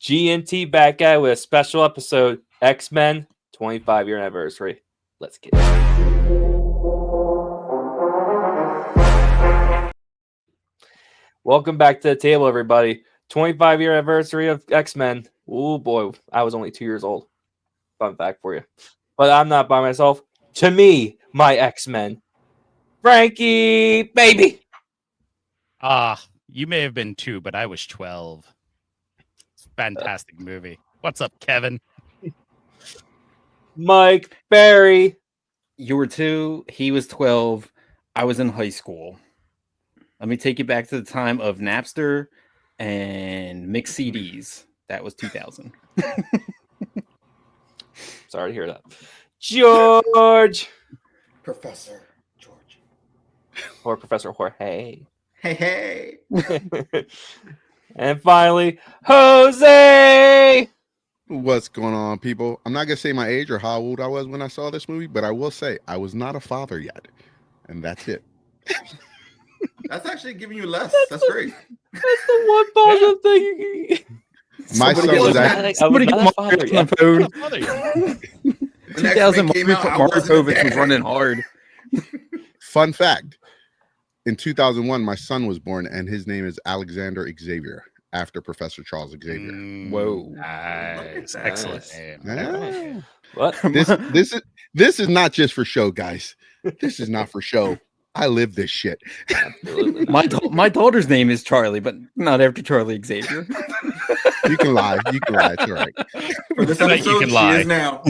GNT back at with a special episode, X-Men 25-year anniversary. Let's get it. Welcome back to the table, everybody. 25-year anniversary of X-Men. Oh boy, I was only 2 years old. Fun fact for you. But I'm not by myself. To me, my X-Men. Frankie, baby. You may have been 2, but I was 12. It's a fantastic movie. What's up, Kevin? Mike Barry. You were 2, he was 12, I was in high school. Let me take you back to the time of Napster and mixed CDs. That was 2000. Sorry to hear that. George. Professor George. Or Professor Jorge. Hey. And finally, Jose. What's going on, people? I'm not gonna say my age or how old I was when I saw this movie, but I will say I was not a father yet, and that's it. That's actually giving you less. That's great. That's the one positive thing. My son was actually. Somebody get Mark on the phone. When X-Men came out, I wasn't a Markovich was running hard. Fun fact: in 2001, my son was born, and his name is Alexander Xavier, after Professor Charles Xavier. Whoa! Nice. Excellent name. Yeah. What? This is not just for show, guys. This is not for show. I live this shit. Absolutely not. My daughter's name is Charlie, but not after Charlie Xavier. You can lie. You can lie. It's all right. For this You episode, can she lie. is now.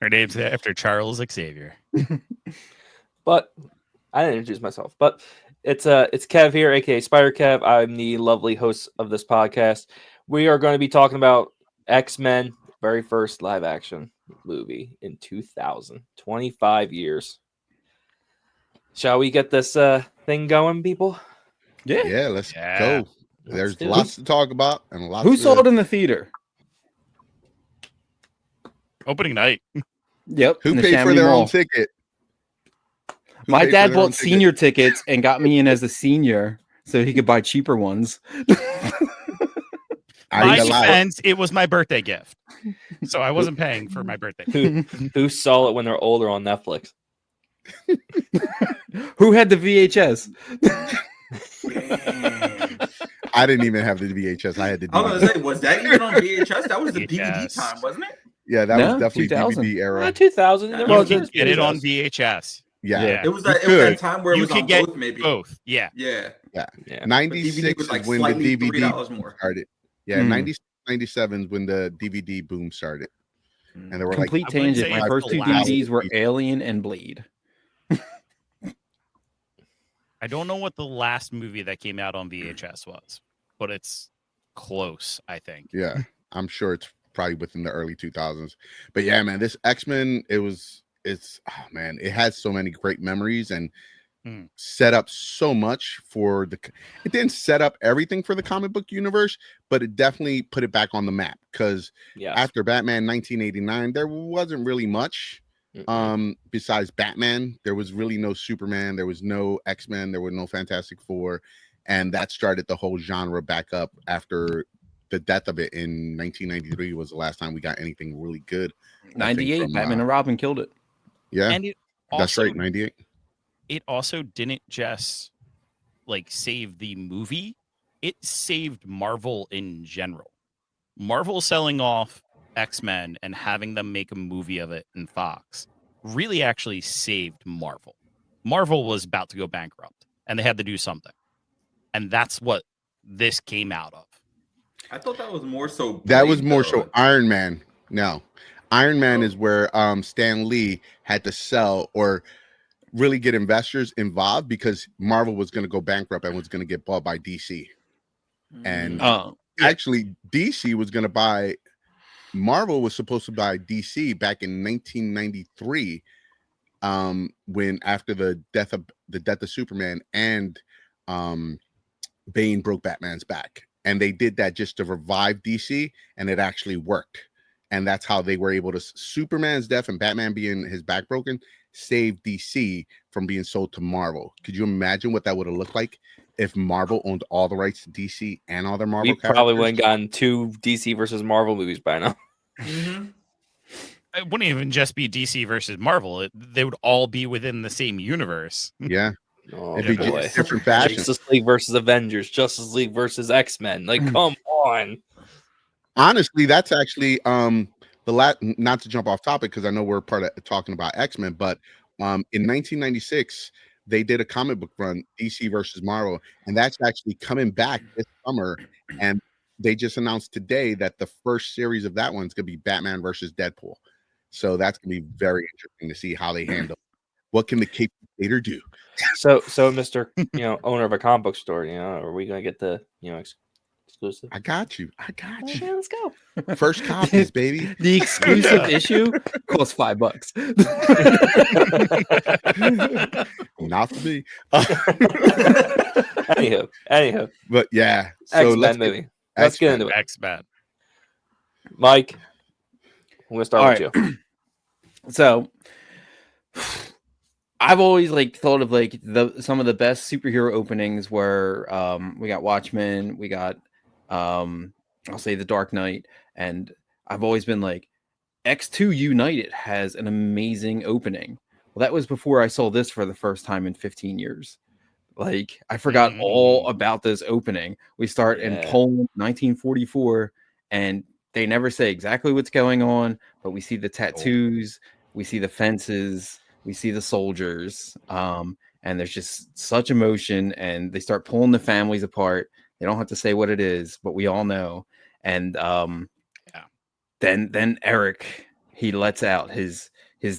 Her name's after Charles Xavier. But I didn't introduce myself. But it's Kev here, aka Spider Kev. I'm the lovely host of this podcast. We are going to be talking about X-Men, very first live action movie in 2000. 25 years. Shall we get this thing going, people? Yeah, let's go. There's do lots to talk about and lots. Who saw it in the theater? Opening night. Yep. Who in the paid for Chamonix their Mall. own ticket? Who My paid for dad their own bought senior tickets and got me in as a senior so he could buy cheaper ones. I My ain't gonna lie. defense, it was my birthday gift. So I wasn't paying for my birthday. Who saw it when they're older on Netflix? Who had the VHS? I didn't even have the VHS. I had the I was DVD. gonna say, was that even on VHS? That was the DVD Yes. time, wasn't it? Yeah, that No, was definitely 2000. DVD era. 2000. There You You was can a- get it on VHS. Yeah. It was that. You It was that could. time where it You was could on get both, maybe. Both. Yeah. Yeah. Yeah. But 96 DVD was like is when the slightly DVD $3 more. started. Yeah, Mm. 96, 97 is when the DVD boom started. And there were Complete I wouldn't tangent. say My it's first the two last DVDs were Alien and Blade. I don't know what the last movie that came out on VHS was, but it's close, I think. yeah, I'm sure it's probably within the early 2000s. But yeah, man, this X-Men, it has so many great memories and set up so much for it didn't set up everything for the comic book universe, but it definitely put it back on the map because Yes. after Batman 1989, there wasn't really much. Besides Batman, there was really no Superman, there was no X-Men, there were no Fantastic Four, and that started the whole genre back up after the death of it in 1993 was the last time we got anything really good. 98, from, Batman and Robin killed it. Yeah, And it that's also, right, 98. it also didn't just like save the movie, it saved Marvel in general. Marvel selling off X-Men and having them make a movie of it in Fox really actually saved Marvel. Marvel was about to go bankrupt and they had to do something. And that's what this came out of. I thought that was more so. That was Blade, more though. so Iron Man. No, Iron Man is where Stan Lee had to sell or really get investors involved because Marvel was going to go bankrupt and was going to get bought by DC. And actually, DC was going to buy. Marvel was supposed to buy DC back in 1993, when after the death of Superman and Bane broke Batman's back. And they did that just to revive DC, and it actually worked. And that's how they were able to. Superman's death and Batman being his back broken saved DC from being sold to Marvel. Could you imagine what that would have looked like if Marvel owned all the rights to DC and all their Marvel We characters. probably wouldn't gotten 2 DC versus Marvel movies by now. Mm-hmm. It wouldn't even just be DC versus Marvel. They would all be within the same universe. Yeah, Oh, it'd be boy. just different fashion. Justice League versus Avengers, Justice League versus X-Men. Like, come on. Honestly, that's actually not to jump off topic because I know we're part of talking about X-Men, but in 1996 they did a comic book run, DC versus Marvel, and that's actually coming back this summer. And they just announced today that the first series of that one's gonna be Batman versus Deadpool. So that's gonna be very interesting to see how they handle. What can the Cape Crusader do? So Mr. Owner of a comic book store, are we gonna get the exclusive? I got you. I got Okay, you. let's go. First copies, baby. The exclusive issue costs $5. Not for me. Anywho, But yeah, so X-Men let's movie. Let's get into it. X-Men. Mike, I'm gonna start with you. So I've always thought of some of the best superhero openings where we got Watchmen, we got I'll say The Dark Knight, and I've always been like X2 United has an amazing opening. Well, that was before I saw this for the first time in 15 years. Like, I forgot all about this opening. We start in Poland, 1944, and they never say exactly what's going on, but we see the tattoos, we see the fences, we see the soldiers, and there's just such emotion, and they start pulling the families apart. They don't have to say what it is, but we all know. And then Eric, he lets out his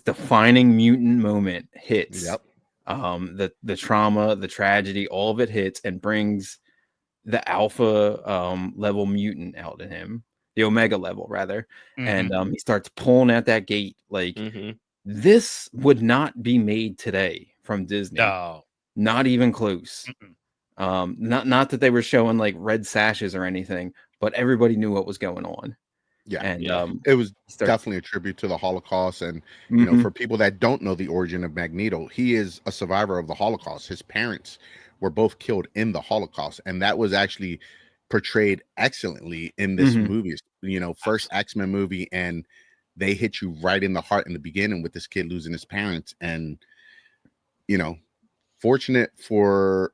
defining mutant moment hits. Yep. The trauma, the tragedy, all of it hits and brings the alpha level mutant out in him, the omega level rather. And he starts pulling at that gate. Like, this would not be made today from Disney. No, not even close. Not that they were showing like red sashes or anything, but everybody knew what was going on. Yeah, and it was definitely a tribute to the Holocaust. And for people that don't know the origin of Magneto, he is a survivor of the Holocaust. His parents were both killed in the Holocaust, and that was actually portrayed excellently in this movie. First X-Men movie, and they hit you right in the heart in the beginning with this kid losing his parents. And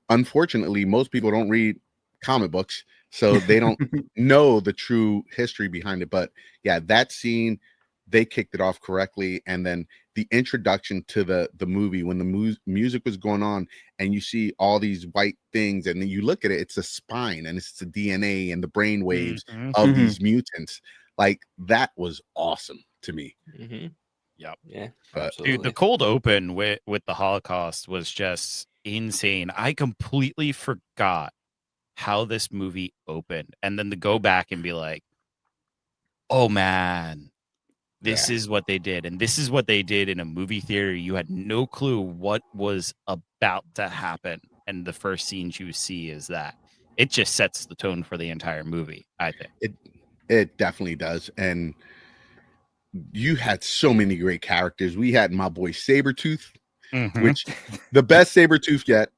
unfortunately, most people don't read comic books, so they don't know the true history behind it. But yeah, that scene, they kicked it off correctly. And then the introduction to the movie, when the music was going on and you see all these white things, and then you look at it, it's a spine and it's the DNA and the brain waves of these mutants. Like, that was awesome to me. Yep. Yeah. But Dude, the cold open with the Holocaust was just insane. I completely forgot how this movie opened, and then to go back and be like, oh man, this is what they did, and this is what they did in a movie theater. You had no clue what was about to happen, and the first scenes you see is that. It just sets the tone for the entire movie, I think. It definitely does. And you had so many great characters. We had my boy Sabretooth, which the best Sabretooth yet.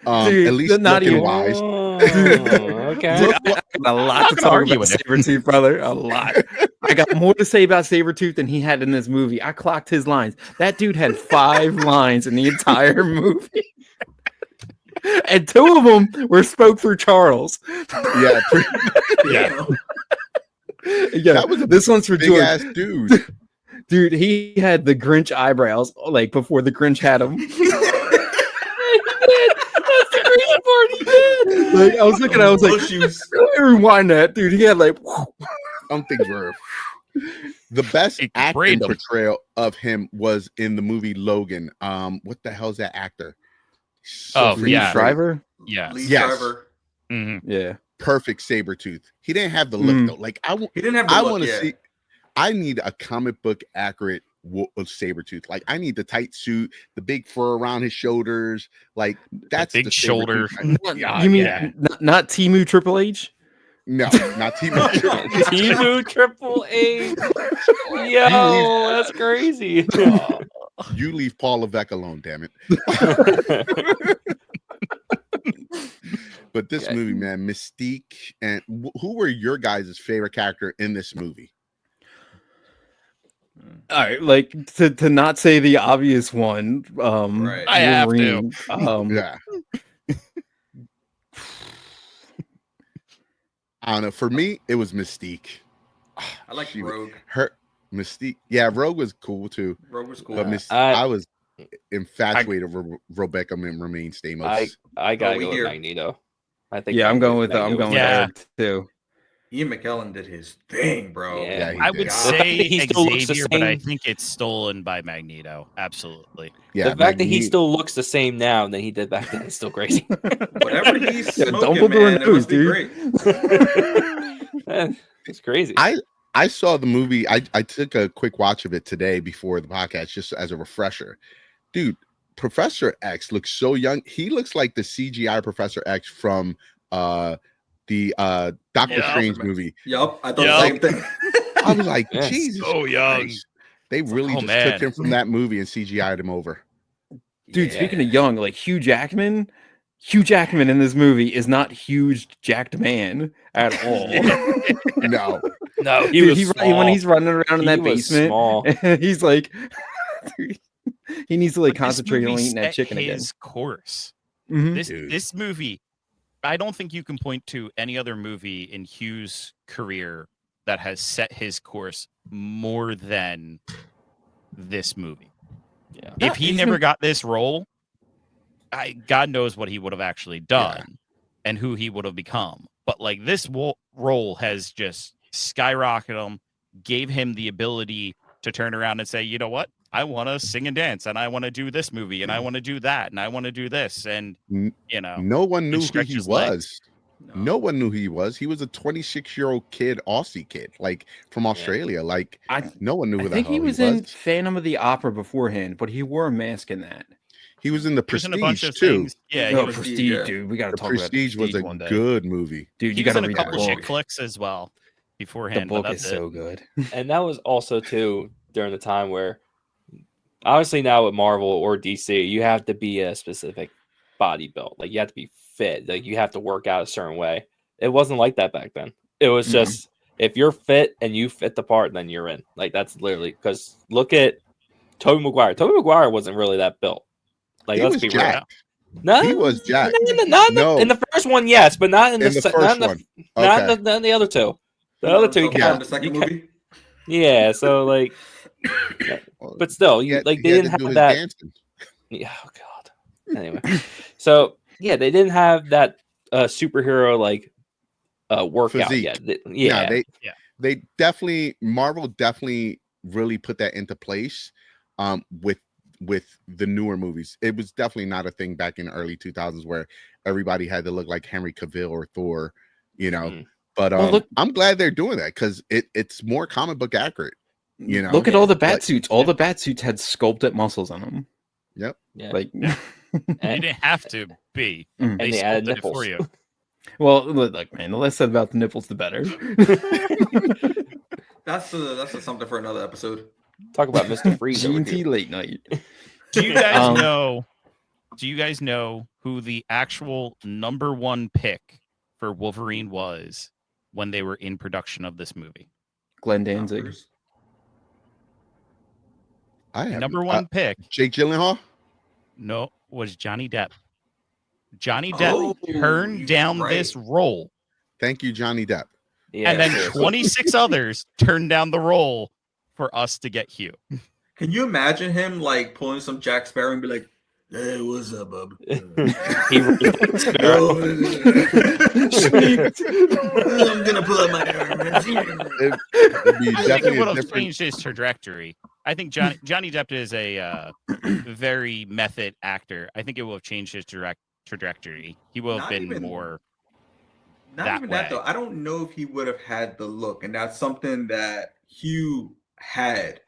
Dude, at least not looking even wise. Okay. Dude, I got a lot to talk about Sabretooth, brother. A lot. I got more to say about Sabretooth than he had in this movie. I clocked his lines. That dude had 5 lines in the entire movie. And 2 of them were spoke through Charles. Yeah. Yeah, that was this one's for big George. ass dude. Dude, he had the Grinch eyebrows, like before the Grinch had them. That's the crazy part. He did. Like, I was looking, I was like, let me rewind that, dude. He had like, Some things were. The best acting portrayal of him was in the movie Logan. What the hell's that actor? Lee Driver. Yeah. Lee Yes. Driver. Yeah. Perfect Sabretooth. He didn't have the look though. Like He didn't have the I look, want to yeah. see. I need a comic book accurate Sabretooth. Like, I need the tight suit, the big fur around his shoulders. Like, that's big the shoulder. You mean not Timu Triple H? No, not Timu. Timu Triple H. Yo, that's crazy. You leave Paul Levesque alone, damn it. But this Okay. movie, man, Mystique, and who were your guys' favorite character in this movie? All right, like to not say the obvious one, Right. I have to. Wolverine, Yeah. I don't know. For me, it was Mystique. I like She- Rogue. Her Mystique. Yeah, Rogue was cool too. Rogue was cool. But I- I was infatuated with Rebecca Romaine Stamos. I gotta we go with hear- Magneto. I think. yeah, I'm going Magneto with was Yeah. Eric too. Ian McKellen did his thing, bro. Yeah, he I did. would The fact that say he still looks the Xavier, but I same- think it's stolen by Magneto. Absolutely. Yeah, the fact that he Magneto- still looks the same now than he did back then is still crazy. Whatever he's Yeah, smoking, Dumbledore man, it knows, must be dude. great. It's crazy. I saw the movie. I took a quick watch of it today before the podcast, just as a refresher. Dude, Professor X looks so young. He looks like the CGI Professor X from the Doctor Yeah. Strange movie. Yup, I thought Yup. the same thing. I was like, Yes. Jesus So young. Christ. They really Oh, just man. took him from that movie and CGI'd him over. Dude, Yeah. speaking of young, like Hugh Jackman in this movie is not huge jacked man at all. No, no, he Dude, was when small. he's running around in He that was basement, small. he's like, dude, he needs to like But this concentrate on movie eating that set chicken again. his course. Mhm. Dude. This movie, I don't think you can point to any other movie in Hugh's career that has set his course more than this movie. Yeah. If he never got this role, God knows what he would have actually done and who he would have become. But like this role has just skyrocketed him, gave him the ability to turn around and say, you know what? I want to sing and dance, and I want to do this movie, and I want to do that, and I want to do this, and N- you know, no one knew who stretch he his was. legs. No one knew who he was. He was a 26-year-old kid, Aussie kid, like from Australia. Like no one knew I who the think hell he was in Phantom of the Opera beforehand, but he wore a mask in that. He was in the He was in a bunch Prestige of too. things. Yeah, No, he was, Prestige, yeah. dude. We got to The talk about Prestige was a one day. good movie. Dude, he you was got in to a read that couple chick book. flicks as well The beforehand. book but is that's it. so good. And that was also too during the time where, obviously now with Marvel or DC, you have to be a specific body build. Like you have to be fit. Like you have to work out a certain way. It wasn't like that back then. It was No. just if you're fit and you fit the part, then you're in. Like that's literally because look at Tobey Maguire. Tobey Maguire wasn't really that built. Like He let's was be real. jacked. No, He was jacked. Not No. in the first one, yes, but not in In the the not first in the, one. not Okay. in the other two. The other two, you Yeah, can't. in the second you can't- movie. Yeah, so like, but still, you like they didn't have that. dancing. Yeah, oh god. Anyway, so yeah, they didn't have that superhero like workout Physique. yet. Yeah, Yeah. they definitely Marvel definitely really put that into place with the newer movies. It was definitely not a thing back in the early 2000s where everybody had to look like Henry Cavill or Thor, you know. Mm. But Well, look- I'm glad they're doing that because it's more comic book accurate. You know, Look at all the bat Like- suits. All the bat suits had sculpted muscles on them. yeah. Like, You and, didn't have to be. Mm. They and they added sculpted it for nipples. you. well, look, man. The less said about the nipples, the better. That's something for another episode. Talk about Mr. Freeze over G&T here. late night. Do you guys Um, know? Do you guys know who the actual number one pick for Wolverine was when they were in production of this movie? Glenn Danzig. Bruce. I have Number one pick, Jake Gyllenhaal. no, was Johnny Depp. Johnny Depp Oh, turned down right. this role, Thank you, Johnny Depp. Yeah, and then seriously. 26 others turned down the role for us to get Hugh. Can you imagine him like pulling some Jack Sparrow and be like, "Hey, what's up, bub?" He raised Sparrow. I'm gonna pull out my arm. It'd be I think it definitely would a have different. changed his trajectory. I think Johnny Depp is a very method actor. I think it will have changed his trajectory. He will have Not been even- more. Not that even that way. though. I don't know if he would have had the look, and that's something that Hugh had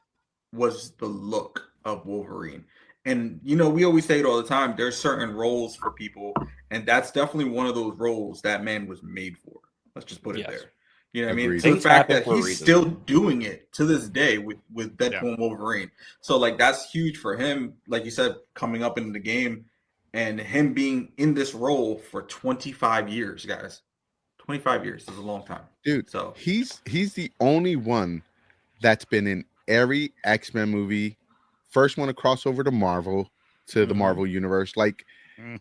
was the look of Wolverine. And you know, we always say it all the time. There's certain roles for people, and that's definitely one of those roles that man was made for. Let's just put it Yes. there. You know what I mean? Agreed. So the Things fact happen that for a he's reason. still doing it to this day with Deadpool and Wolverine. So like that's huge for him. Like you said, coming up in the game, and him being in this role for 25 years, guys. 25 years is a long time, dude. So He's the only one that's been in every X-Men movie. First one to cross over to Marvel, to the Marvel universe. Like,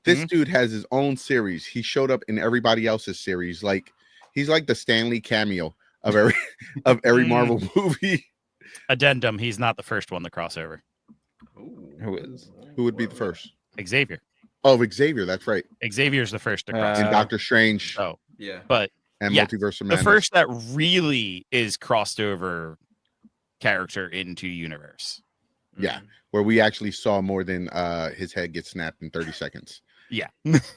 this dude has his own series. He showed up in everybody else's series. Like, he's like the Stan Lee cameo of every Marvel movie. Addendum: he's not the first one to cross over. Who is? Who would be the first? Xavier. Oh, Xavier. That's right. Xavier's the first to cross And over. Doctor Strange. So, yeah, but and yeah, Multiverse of the Madness. first that really is crossed over character into universe. Yeah, where we actually saw more than his head get snapped in 30 seconds. Yeah.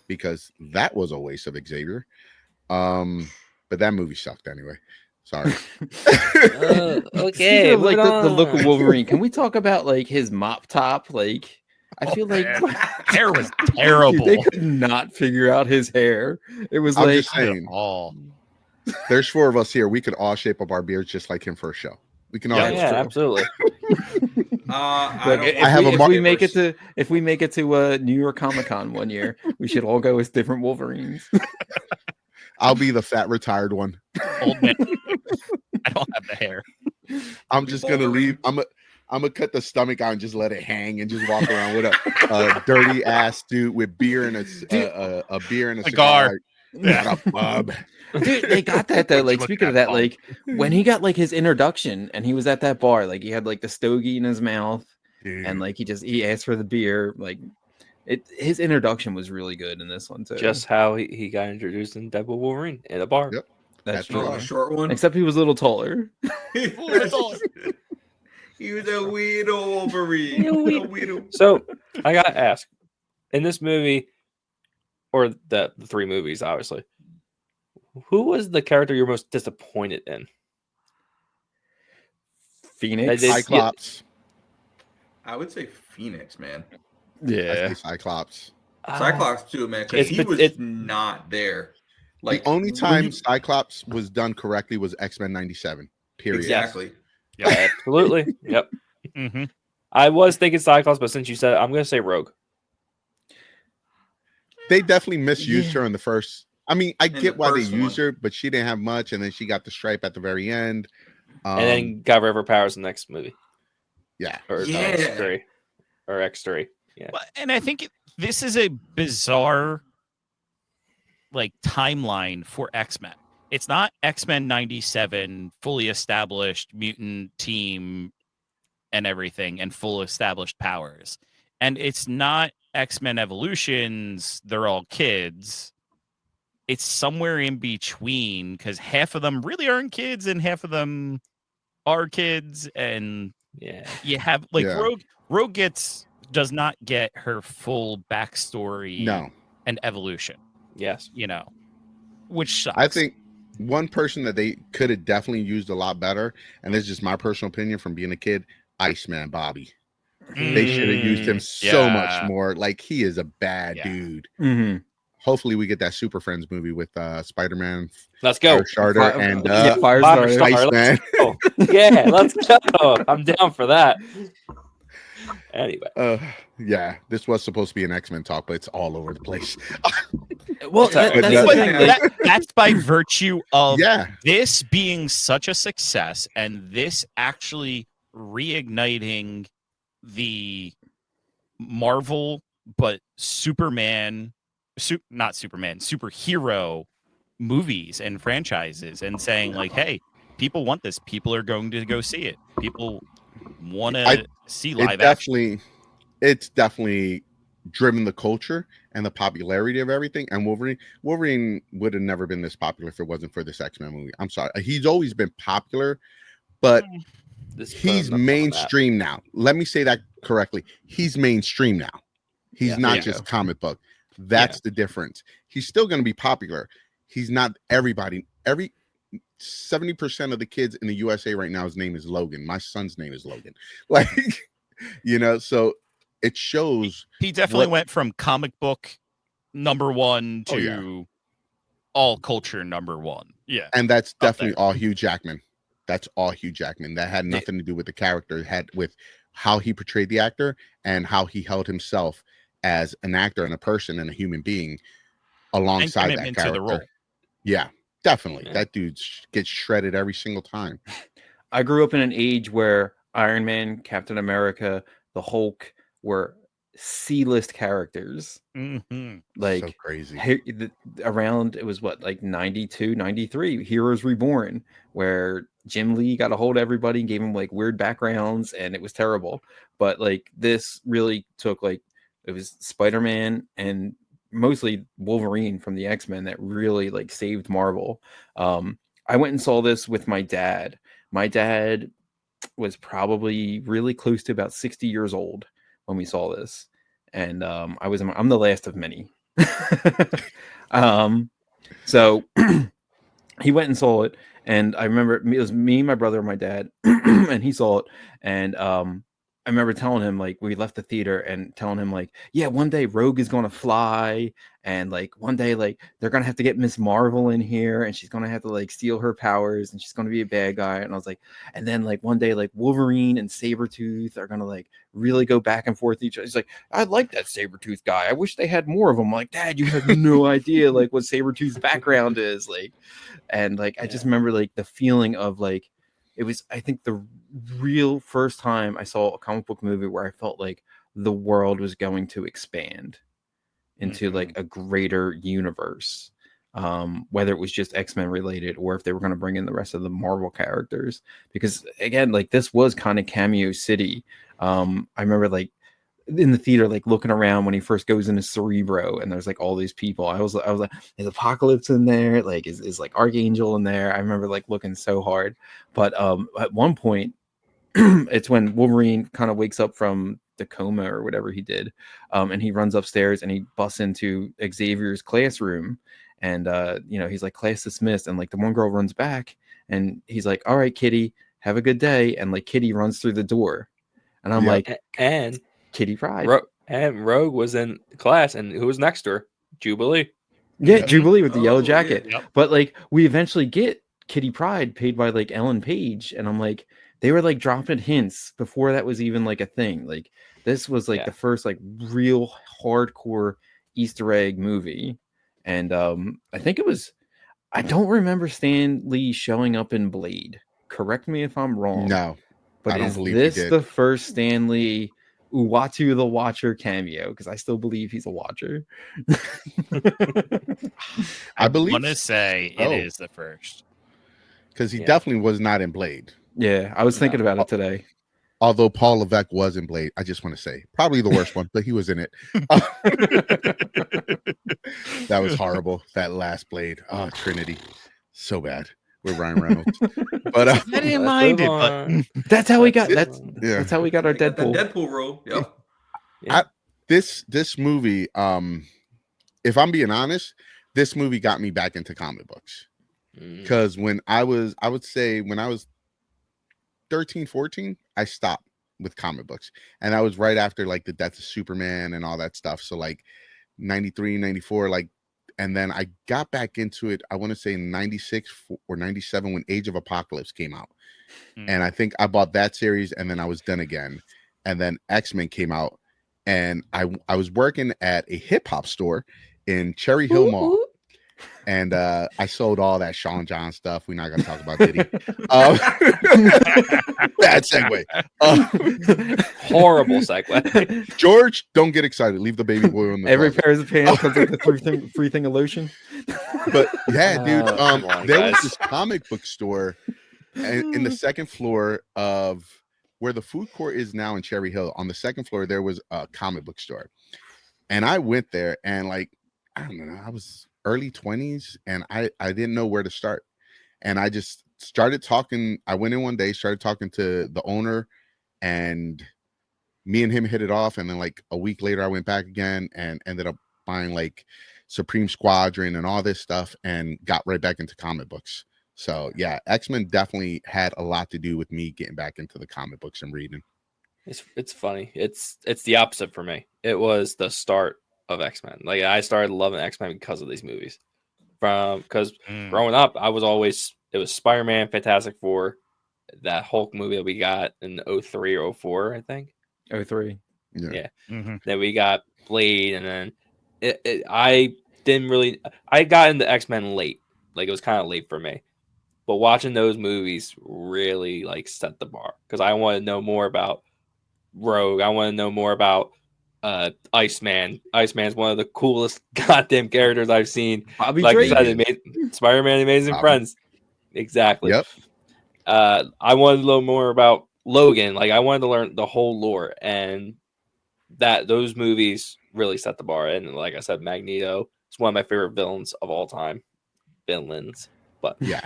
Because that was a waste of Xavier. But that movie sucked anyway. Sorry. Okay. Speaking of like the look of on. Wolverine, can we talk about like his mop top? Like, I feel like Hair was terrible. Dude, they could not figure out his hair. It was I'm like just saying, all. there's 4 of us here. We could all shape up our beards just like him for a show. We can all Yeah, do Yeah, it. absolutely. Look, if we make it to New York Comic Con one year, we should all go as different Wolverines. I'll be the fat retired one. Old man. I don't have the hair. I'm just gonna leave. I'm gonna cut the stomach out and just let it hang and just walk around with a dirty ass dude with beer and a beer and a cigar. Yeah. What up, bub? Dude, they got that though. Like, Look speaking of at that, like when he got like his introduction and he was at that bar, like he had like the stogie in his mouth, Dude. and like he asked for the beer. Like, his introduction was really good in this one too. Just how he got introduced in Deadpool Wolverine in a bar. Yep. That's true. true. Short one. Except he was a little taller. He was a weirdo Wolverine. A weirdo. So I gotta ask, in this movie, or the 3 movies, obviously, who was the character you're most disappointed in? Phoenix. Cyclops. I would say Phoenix, man. Yeah. I say Cyclops. Cyclops too, man, because he was not there. Like the only time Cyclops was done correctly was X-Men 97. Period. Exactly. Yeah, absolutely. Yep. Mm-hmm. I was thinking Cyclops, but since you said it, I'm gonna say Rogue. They definitely misused her in the first. I mean, I get why they first used one. her, but she didn't have much, and then she got the stripe at the very end. And then got River Powers in the next movie. Yeah. Or Yeah. X3. Or X3. Yeah. And I think this is a bizarre like timeline for X-Men. It's not X-Men 97 fully established mutant team and everything and full established powers. And it's not X-Men Evolutions, they're all kids. It's somewhere in between because half of them really aren't kids and half of them are kids. And Yeah. you have like Yeah. Rogue does not get her full backstory No. and evolution, Yes. which sucks. I think one person that they could have definitely used a lot better, and this is just my personal opinion from being a kid, Iceman Bobby. They should have used him so much more. Like, he is a bad dude. Mm-hmm. Hopefully we get that Super Friends movie with Spider-Man, Let's go. Firestarter, and Firestarter. Let's go. Yeah, let's go. I'm down for that. Anyway. Yeah, this was supposed to be an X-Men talk, but it's all over the place. Well, But that's the thing. That's by virtue of Yeah. this being such a success and this actually reigniting the Marvel, but superhero movies and franchises, and saying like, hey, people want this. People are going to go see it. People want to see live action. It's definitely driven the culture and the popularity of everything. And Wolverine would have never been this popular if it wasn't for this X-Men movie. I'm sorry. He's always been popular, but he's mainstream now. Let me say that correctly. He's mainstream now. He's not just comic book. That's the difference. He's still going to be popular. He's not everybody. 70% of the kids in the USA right now, his name is Logan. My son's name is Logan. Like, so it shows. He definitely went from comic book #1 to all culture #1. Yeah. And that's definitely all Hugh Jackman. That's all Hugh Jackman. That had nothing to do with the character. It had with how he portrayed the actor and how he held himself as an actor and a person and a human being alongside that commitment to character. the role. Yeah, definitely. Yeah. That dude gets shredded every single time. I grew up in an age where Iron Man, Captain America, the Hulk were C-list characters. Mm-hmm. Like So crazy. around, it was what, like 92, 93, Heroes Reborn, where Jim Lee got a hold of everybody and gave them like weird backgrounds, and it was terrible. But like this really took, like, it was Spider-Man and mostly Wolverine from the X-Men that really like saved Marvel. I went and saw this with my dad. My dad was probably really close to about 60 years old when we saw this, and I'm the last of many. So he went and saw it, and I remember it was me, my brother, and my dad, and he saw it, and I remember telling him, like, we left the theater and telling him, like, yeah, one day Rogue is gonna fly, and like one day, like, they're gonna have to get Miss Marvel in here, and she's gonna have to like steal her powers, and she's gonna be a bad guy. And I was like, and then like one day, like, Wolverine and Sabretooth are gonna like really go back and forth each other. He's like, I like that Sabretooth guy. I wish they had more of them. I'm like, Dad, you have no idea like what Sabretooth's background is, like. And like I just remember like the feeling of like, it was, I think, the real first time I saw a comic book movie where I felt like the world was going to expand into like a greater universe, whether it was just X-Men related or if they were going to bring in the rest of the Marvel characters. Because again, like, this was kind of cameo city. I remember like in the theater, like looking around when he first goes into Cerebro, and there's like all these people. I was like, is Apocalypse in there? Like, is like Archangel in there? I remember like looking so hard. But at one point, it's when Wolverine kind of wakes up from the coma or whatever he did, and he runs upstairs and he busts into Xavier's classroom, and he's like, class dismissed, and like the one girl runs back, and he's like, all right, Kitty, have a good day, and like Kitty runs through the door, and I'm like, and Kitty Pryde. And Rogue was in class, and who was next to her? Jubilee. Yeah, Jubilee with the yellow Oh, jacket. yeah. Yep. But like we eventually get Kitty Pryde paid by like Ellen Page, and I'm like, they were like dropping hints before that was even like a thing. Like, this was like the first like real hardcore Easter egg movie. And I think it was, I don't remember Stan Lee showing up in Blade. Correct me if I'm wrong. No, but I don't is believe he this did. the first Stan Lee Uatu the Watcher cameo? Because I still believe he's a Watcher. I believe want to say so. it is the first. because he definitely was not in Blade. Yeah, I was thinking about it today. Although Paul Levesque was in Blade, I just want to say probably the worst one, but he was in it. That was horrible. That last Blade, oh Trinity, so bad with Ryan Reynolds. But I didn't mind it, but that's how we got. That's how we got our They got Deadpool. that Deadpool role. Yep. This movie, if I'm being honest, this movie got me back into comic books. Because when I would say when I was 13, 14, I stopped with comic books. And that was right after like the death of Superman and all that stuff. So like 93, 94, like, and then I got back into it, I want to say 96 or 97 when Age of Apocalypse came out. And I think I bought that series and then I was done again. And then X-Men came out, and I was working at a hip hop store in Cherry Hill Mall. And I sold all that Sean John stuff. We're not going to talk about Diddy. Bad segue. Horrible segue. George, don't get excited. Leave the baby boy on the Every closet. pair of pants comes with a free thing of lotion. But yeah, dude, come on, there was guys. this comic book store in the second floor of where the food court is now in Cherry Hill. On the second floor, there was a comic book store. And I went there, and like, I don't know, I was early 20s, and I didn't know where to start. And I just started talking. I went in one day, started talking to the owner, and me and him hit it off. And then like a week later, I went back again and ended up buying like Supreme Squadron and all this stuff, and got right back into comic books. So yeah, X-Men definitely had a lot to do with me getting back into the comic books and reading. It's funny. It's the opposite for me. It was the start of X-Men. Like, I started loving X-Men because of these movies. Because growing up, it was Spider-Man, Fantastic Four, that Hulk movie that we got in 03 or 04, I think. 03. Yeah. Mhm. Then we got Blade, and then I didn't really. I got into X-Men late. Like, it was kind of late for me. But watching those movies really like set the bar because I want to know more about Rogue. I want to know more about Iceman. Iceman's one of the coolest goddamn characters I've seen. Bobby Like I Drake. said, Spider-Man: Amazing Bobby. Friends. Exactly. Yep. I wanted to know more about Logan. Like, I wanted to learn the whole lore, and those movies really set the bar. And like I said, Magneto is one of my favorite villains of all time. Villains, but Yeah.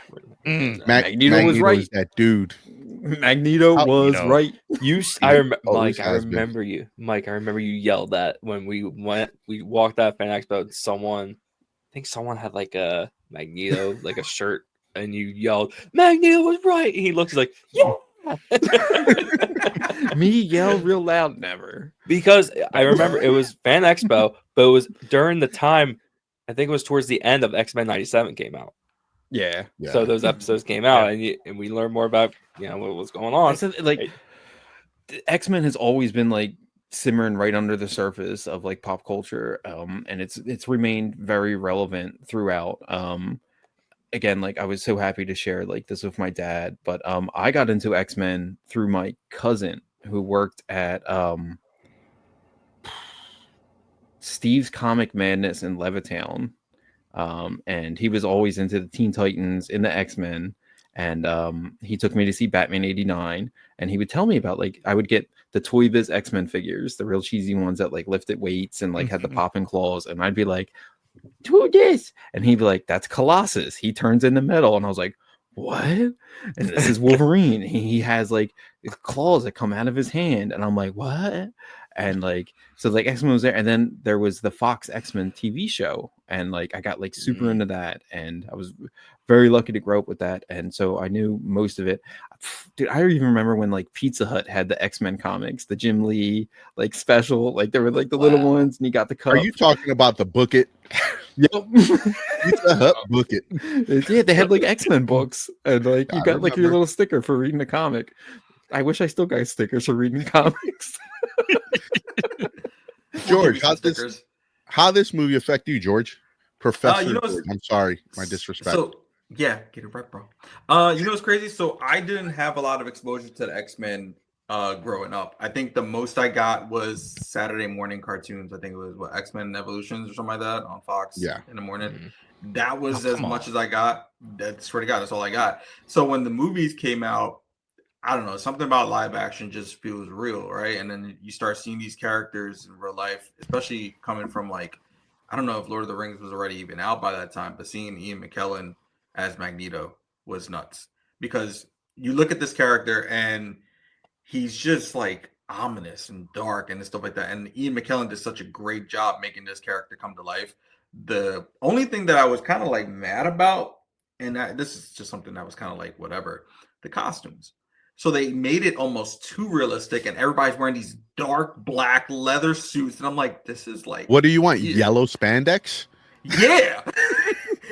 Magneto was Magneto right. is that dude. Magneto was know. right. Always Mike. I has been. remember you, Mike. I remember you yelled that when we walked out of Fan Expo. And I think someone had like a Magneto, like a shirt, and you yelled, "Magneto was right." And he looks like, yeah. Me yell real loud, never. Because I remember it was Fan Expo, but it was during the time. I think it was towards the end of X-Men '97 came out. Yeah. Yeah. So those episodes came out, and we learned more about what was going I on. said, like, X-Men has always been like simmering right under the surface of like pop culture, and it's remained very relevant throughout. Again, like, I was so happy to share like this with my dad, but I got into X-Men through my cousin who worked at Steve's Comic Madness in Levittown. And he was always into the Teen Titans, in the X-Men, and he took me to see Batman '89, and he would tell me about, like, I would get the Toy Biz X-Men figures, the real cheesy ones that like lifted weights and like had the popping claws, and I'd be like, "Do this," and he'd be like, "That's Colossus. He turns into metal," and I was like, "What?" And this is Wolverine. He has like claws that come out of his hand, and I'm like, "What?" And like, so like X-Men was there, and then there was the Fox X-Men TV show, and like I got like super into that, and I was very lucky to grow up with that, and so I knew most of it. Dude, I even remember when like Pizza Hut had the X-Men comics, the Jim Lee like special, like there were like the little ones, and you got the cup. Are you talking about the Book It? Yep. Pizza Hut Book It. Yeah, they had like X-Men books, and like you I got like your remember. little sticker for reading a comic. I wish I still got stickers for reading comics. George, Some how this movie affect you, George? Professor you know, George. I'm sorry, my disrespect. So yeah, get it right, bro. You know what's crazy? So I didn't have a lot of exposure to the X-Men growing up. I think the most I got was Saturday morning cartoons. I think it was X-Men Evolutions or something like that on Fox in the morning. That was as much as I got. That, swear to God, that's all I got. So when the movies came out, I don't know, something about live action just feels real, right? And then you start seeing these characters in real life, especially coming from like, I don't know if Lord of the Rings was already even out by that time, but seeing Ian McKellen as Magneto was nuts, because you look at this character and he's just like ominous and dark and stuff like that. And Ian McKellen did such a great job making this character come to life. The only thing that I was kind of like mad about, and this is just something that was kind of like whatever, the costumes. So they made it almost too realistic, and everybody's wearing these dark black leather suits, and I'm like, this is like, what do you want? Yellow spandex? Yeah,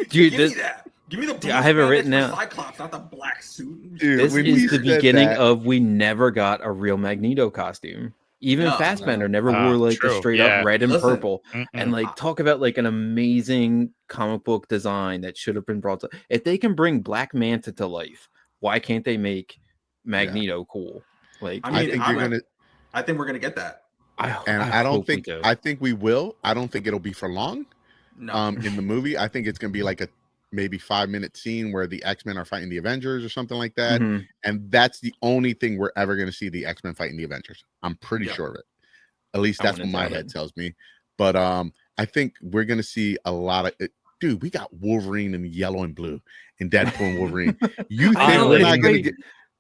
Dude, give me that. Give me the blue I have it spandex written for down. Cyclops, not the black suit. Dude, This when is you the said beginning that- of we never got a real Magneto costume. Even No, Fassbender no. never wore like the True, straight yeah. up red and Listen, purple. And like talk about like an amazing comic book design that should have been brought to. If they can bring Black Manta to life, why can't they make Magneto cool? Like, I mean, I think we're gonna get that. I don't hope we think do. I think we will. I don't think it'll be for long. No, In the movie, I think it's gonna be like a maybe 5-minute scene where the X-Men are fighting the Avengers or something like that. Mhm. And that's the only thing we're ever gonna see the X-Men fighting the Avengers. I'm pretty sure of it. At least I that's what wouldn't my doubt head it. tells me. But I think we're gonna see a lot of it. Dude, we got Wolverine in yellow and blue in Deadpool and Wolverine. You think I know, we're it's not gonna great. get?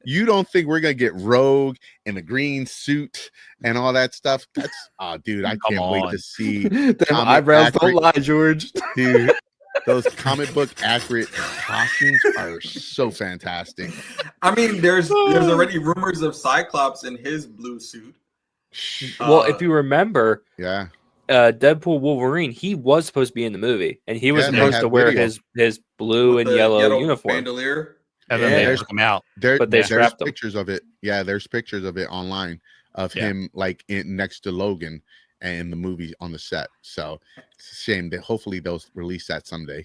You don't think we're gonna get Rogue in a green suit and all that stuff? That's dude, I can't wait to see. Them comic eyebrows accurate- don't lie, George. Dude, those comic book accurate costumes are so fantastic. I mean, there's already rumors of Cyclops in his blue suit. Well, if you remember, Yeah, Deadpool Wolverine, he was supposed to be in the movie, and he was Yeah, they supposed have to wear video. his blue with and the yellow uniform. bandolier. And then Yeah, they there's- took him out. But they there's scrapped them. pictures of it. Yeah, there's pictures of it online. of Yeah. him like next to Logan and in the movie on the set. So it's a shame that hopefully they'll release that someday.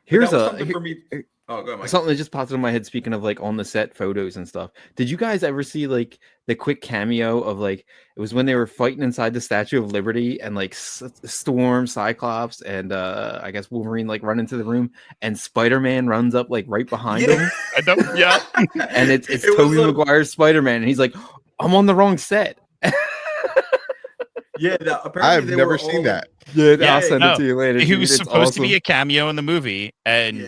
Here's that was a something for me. Oh, go ahead, Mike. something that just popped into my head. Speaking of like on the set photos and stuff, did you guys ever see like the quick cameo of like it was when they were fighting inside the Statue of Liberty and like Storm, Cyclops, and I guess Wolverine like run into the room and Spider-Man runs up like right behind him, I don't. Yeah. and it's It was Tobey a- Maguire's Spider-Man, and he's like, "I'm on the wrong set." Yeah, apparently I've they never were seen all- that. Yeah, Yeah, I'll send no. it to you later. He dude. was It's supposed to be awesome. a cameo in the movie, and Yeah.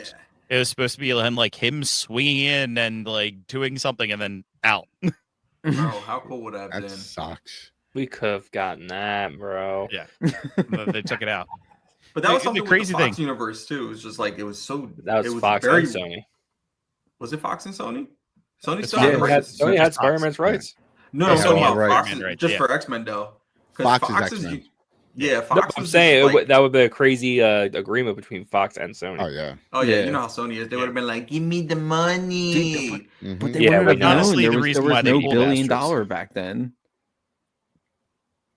it was supposed to be like him swinging in and like doing something, and then out. Bro, how cool would that have That been? sucks. We could have gotten that, bro. Yeah. But they took it out. But that The- was the something crazy with the Fox thing- universe too. It was just like it was so. That was it was Fox very, and Sony. Was it Fox and Sony? Sony It's still Fox. had the Yeah, rights. Sony just had Fox. Spider-Man's rights. No, They I'm had talking all about the Fox rights. just Yeah. for X-Men though. 'Cause Fox is is X-Men. Yeah, No, Fox. I'm was saying just like, that would be a crazy agreement between Fox and Sony. Oh yeah. oh yeah, Yeah. you know how Sony is. They Yeah. would have been like, "Give me the money." Dude, Mhm. But they Yeah, wouldn't we have know. known. Honestly, There the was, reason there why was they no pulled $1 billion Astros. back then.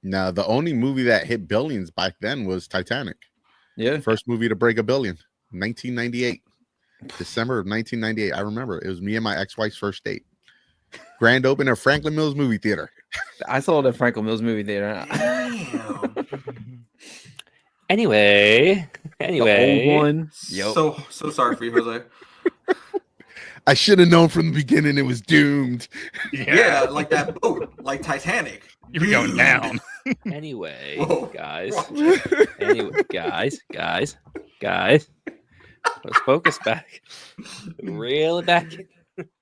Now the only movie that hit billions back then was Titanic. Yeah. First movie to break $1 billion, 1998, December of 1998. I remember it was me and my ex-wife's first date. Grand opening of Franklin Mills Movie Theater. I saw the Franklin Mills movie theater. Damn. Anyway, The old one. Yep. So sorry for you, Jose. I should have known from the beginning it was doomed. Yeah, like that boat, like Titanic. You're going down. anyway, Whoa. guys. Whoa. Anyway, guys. Let's focus back. Reel it back.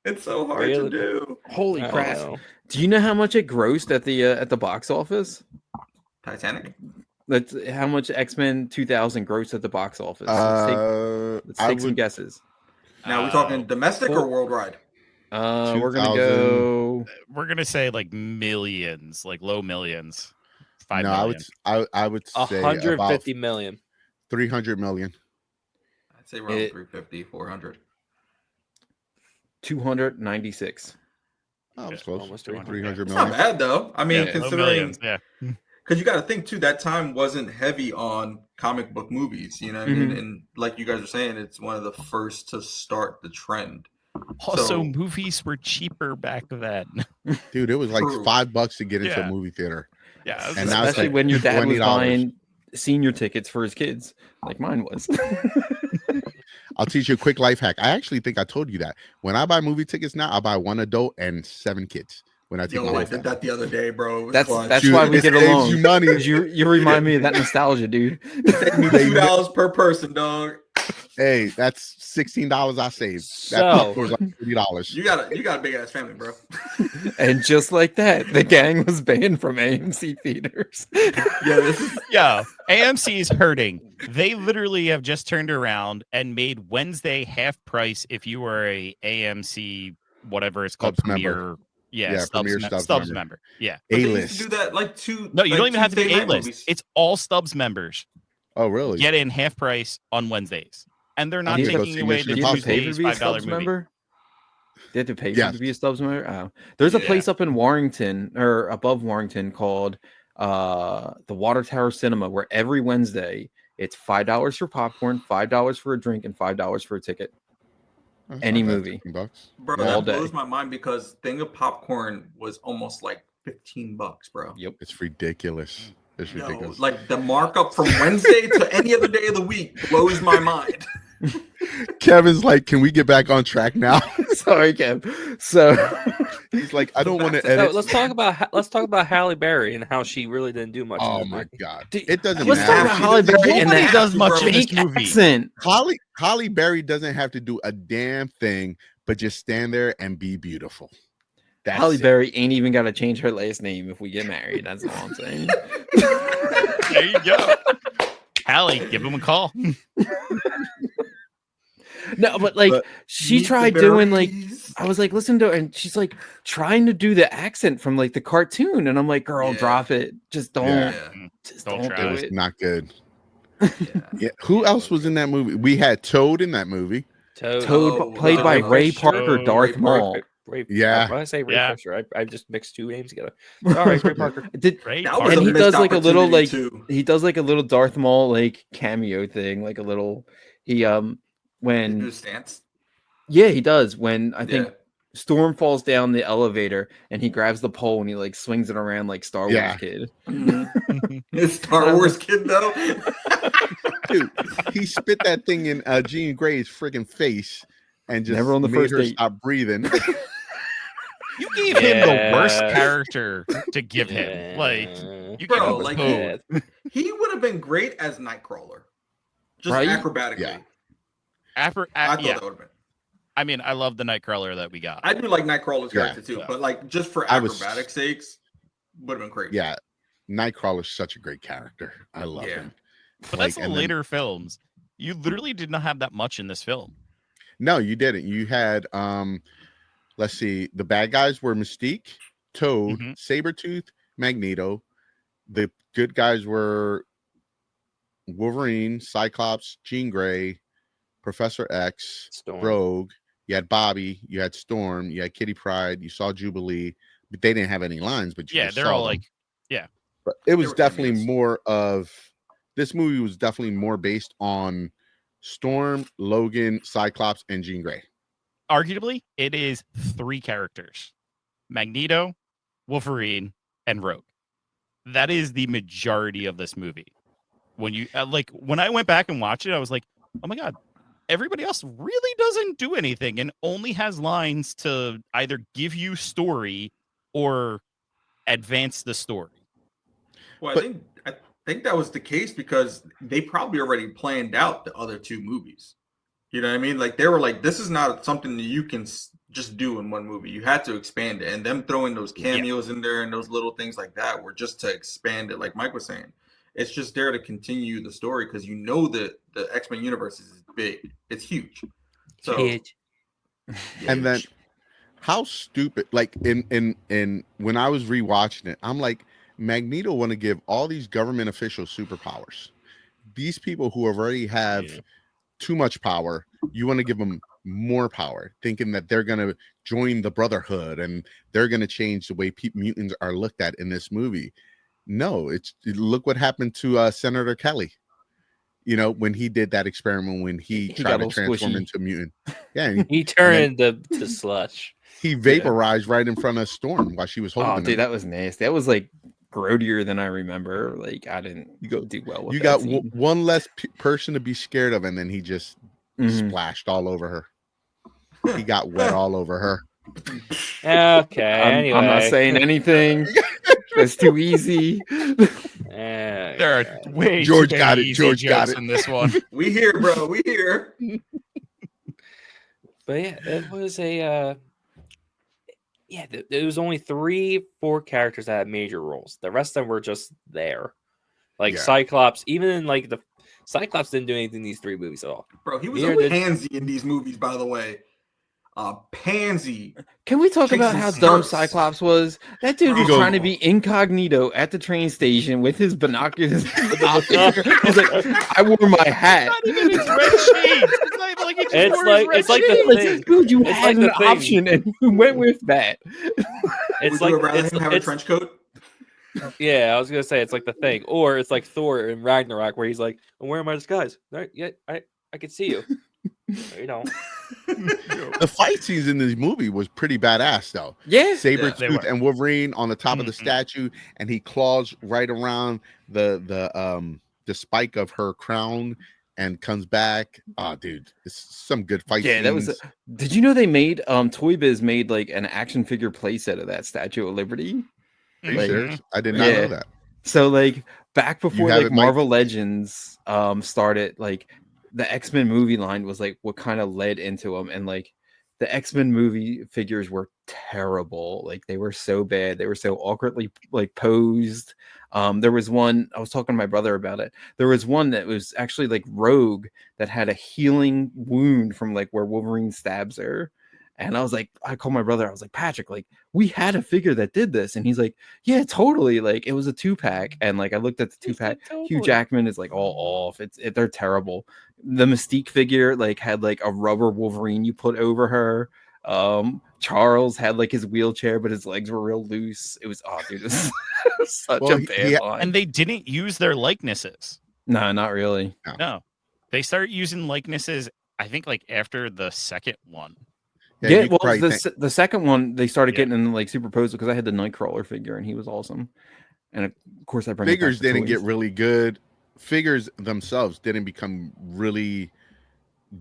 It's so hard Really? to do. Holy I crap! don't know. Do you know how much it grossed at the box office? Titanic. That's how much X-Men 2000 grossed at the box office. Let's I take some would guesses. Now we're talking domestic or worldwide? We're gonna 2000. go. We're gonna say like millions, like low millions. 5 no, million. I would say 150 about million. 300 million. I'd say around It- 350, 400. 296. Oh, that was Yeah, close. almost 300 It's not million. bad though. I mean, Low considering millions, yeah. because you got to think too, that time wasn't heavy on comic book movies. You know what I mean? And like you guys were saying, it's one of the first to start the trend. Also, So- movies were cheaper back then. Dude, it was like True. $5 to get into Yeah. a movie theater. Yeah, And now it's Especially like when your dad was $20. buying senior tickets for his kids, like mine was. I'll teach you a quick life hack. I actually think I told you that. When I buy movie tickets now, I buy one adult and 7 kids. When I take Yo, my I whole did family. that the other day, bro. It was That's clutch. that's Dude, why we it get saves along. you money. 'Cause you remind me of that nostalgia, dude. Saved me $2 per person, dog. Hey, that's $16 I saved. That So- popcorn's like $30. You got a big ass family, bro. And just like that, the gang was banned from AMC theaters. Yeah, this is yeah. AMC is hurting. They literally have just turned around and made Wednesday half price if you were a AMC whatever it's called Stubs member. Premier. Yeah, Yeah, Stubs, Premier Stubs, Stubs member. Yeah. but they used to A-list. do that like two. No, you like don't even have to be Tuesday night A-list. movies. It's all Stubs members Oh, really? get in half price on Wednesdays. And they're not need to go taking see away Mission the Do you have to pay to Tuesdays be a $5 Stubs movie. member? They have to pay Yes. to be a Stubs member. Oh. There's a Yeah. place up in Warrington or above Warrington called the Water Tower Cinema, where every Wednesday it's $5 for popcorn, $5 for a drink, and $5 for a ticket. That's Any not bad, movie. $15. Bro, all that day. blows my mind because thing of popcorn was almost like $15, bro. Yep. It's ridiculous. It's Yo, ridiculous. like the markup from Wednesday to any other day of the week blows my mind. Kevin's like, can we get back on track now? Sorry, Kev. So He's like, I don't want to No, edit. let's talk about Halle Berry and how she really didn't do much. Oh in this my movie. god, Dude, it doesn't let's talk matter. about Halle Berry and Nobody that does much in this fake movie. accent. Holly Berry doesn't have to do a damn thing, but just stand there and be beautiful. That's Halle it. Berry ain't even got to change her last name if we get married. That's all I'm saying. There you go. Hallie, give him a call. No, but like But she Meet the tried doing like berries. I was like, listen to her, and she's like trying to do the accent from like the cartoon, and I'm like, girl, Yeah. drop it. Just don't, Yeah. just Don't don't, try do It was it. not good. Yeah. Yeah. Who else was in that movie? We had Toad in that movie. Toad Oh, played by Ray Ray Parker. Parker, Toad, Darth Ray Maul. Parker. Yeah. When I say Ray Yeah. Fisher, I just mixed two names together. Sorry, Ray Parker. Right? That was And a he missed does like a little opportunity, too. he does like a little Darth Maul like cameo thing, like a little he Did you when do stance? yeah he does when I think Yeah. Storm falls down the elevator and he grabs the pole and he like swings it around like Star Wars Yeah. kid. It's Star Wars kid though. Dude, he spit that thing in Jean Grey's freaking face and just Never on the made first her date. stop breathing. You gave him the worst Yeah. character to give him. Like, you Bro, gave him like, poo. He would have been great as Nightcrawler. Just Right? acrobatically. Yeah. I thought Yeah. that would have been. I mean, I love the Nightcrawler that we got. I do like Nightcrawler's Yeah. character too, Yeah. but like just for I was- acrobatic sakes, would have been crazy. Yeah. Nightcrawler's such a great character. I love Yeah. him. But that's the and then- later films. You literally did not have that much in this film. No, you didn't. You had let's see, the bad guys were Mystique, Toad, Mhm. Sabretooth, Magneto. The good guys were Wolverine, Cyclops, Jean Grey, Professor X, Storm. Rogue. You had Bobby, you had Storm, you had Kitty Pryde, you saw Jubilee, but they didn't have any lines, but you Yeah, just they're saw all them. like, But it was were definitely cameos. more of this movie was definitely more based on Storm, Logan, Cyclops, and Jean Grey. arguably, it is 3 characters: Magneto, Wolverine, and Rogue. That is the majority of this movie. When you when I went back and watched it, I was like, oh my god, everybody else really doesn't do anything and only has lines to either give you story or advance the story. Well, But- I think that was the case because they probably already planned out the other 2 movies. You know what I mean? Like they were like, this is not something that you can just do in one movie. You had to expand it, and them throwing those cameos in there and those little things like that were just to expand it. Like Mike was saying, it's just there to continue the story because you know that the X-Men universe is big. It's huge. So, And then how stupid, like in when I was rewatching it, I'm like, Magneto want to give all these government officials superpowers. These people who already have too much power, you want to give them more power, thinking that they're going to join the Brotherhood and they're going to change the way mutants are looked at in this movie. No, look what happened to Senator Kelly. You know, when he did that experiment, when he tried got to all transform squishy. into a mutant. Yeah, and He turned into slush. he vaporized right in front of Storm while she was holding Oh, him. dude, that was nasty. That was like grodier than I remember. Like I didn't do well with You that got scene. one less person to be scared of, and then he just Mhm. splashed all over her. He got wet all over her. Okay. I'm not anyway. saying anything. That's too easy. There are way George too many got it, easy George got jokes it. in this one. we here, bro. We here. But yeah, it was a there was only 3-4 characters that had major roles. The rest of them were just there. Like Yeah. Cyclops, even in like the Cyclops didn't do anything in these 3 movies at all. Bro, he was Neither a did- pansy in these movies, by the way. Pansy. Can we talk about how Jesus dumb Christ. Cyclops was? That dude was Bro. trying to be incognito at the train station with his binoculars. He's like, I wore my hat. Not even his red shades. It's not even like he just It's wore like- his it's red like the shades. Like, thing. dude, you It's had like an the thing. option and you went with that. It's Would like you rather it's, him have a it's- trench coat? yeah, I was gonna say it's like the thing, or it's like Thor in Ragnarok where he's like, "I'm wearing my disguise." Right? Yeah, I can see you. No, you don't. The fight scenes in this movie was pretty badass, though. Yeah. They Sabretooth were. and Wolverine on the top of the Mhm. statue, and he claws right around the spike of her crown and comes back. Oh, dude, it's some good fight Yeah, scenes. that was. Did you know they made Toy Biz made like an action figure playset of that Statue of Liberty? Are you like- serious? I did not Yeah. know that. So like back before have like it, Mike? Marvel Legends started, like the X-Men movie line was like what kind of led into them, and like the X-Men movie figures were terrible. Like they were so bad. They were so awkwardly like posed. There was one, I was talking to my brother about it. There was one that was actually like Rogue that had a healing wound from like where Wolverine stabs her. And I was like, I called my brother. I was like, Patrick, like we had a figure that did this. And he's like, yeah, totally. Like it was a 2-pack. And like I looked at the 2-pack. Hugh Jackman is like all off. They're terrible. The Mystique figure like had like a rubber Wolverine you put over her. Charles had like his wheelchair, but his legs were real loose. It was dude, this was such Well, a bad line. And they didn't use their likenesses. No, not really. No, they started using likenesses. I think like after the second one. Yeah, you well, probably the second one they started Yeah. getting in like superposed because I had the Nightcrawler figure and he was awesome. And of course, I bring figures it back to didn't get toys. really good. Figures themselves didn't become really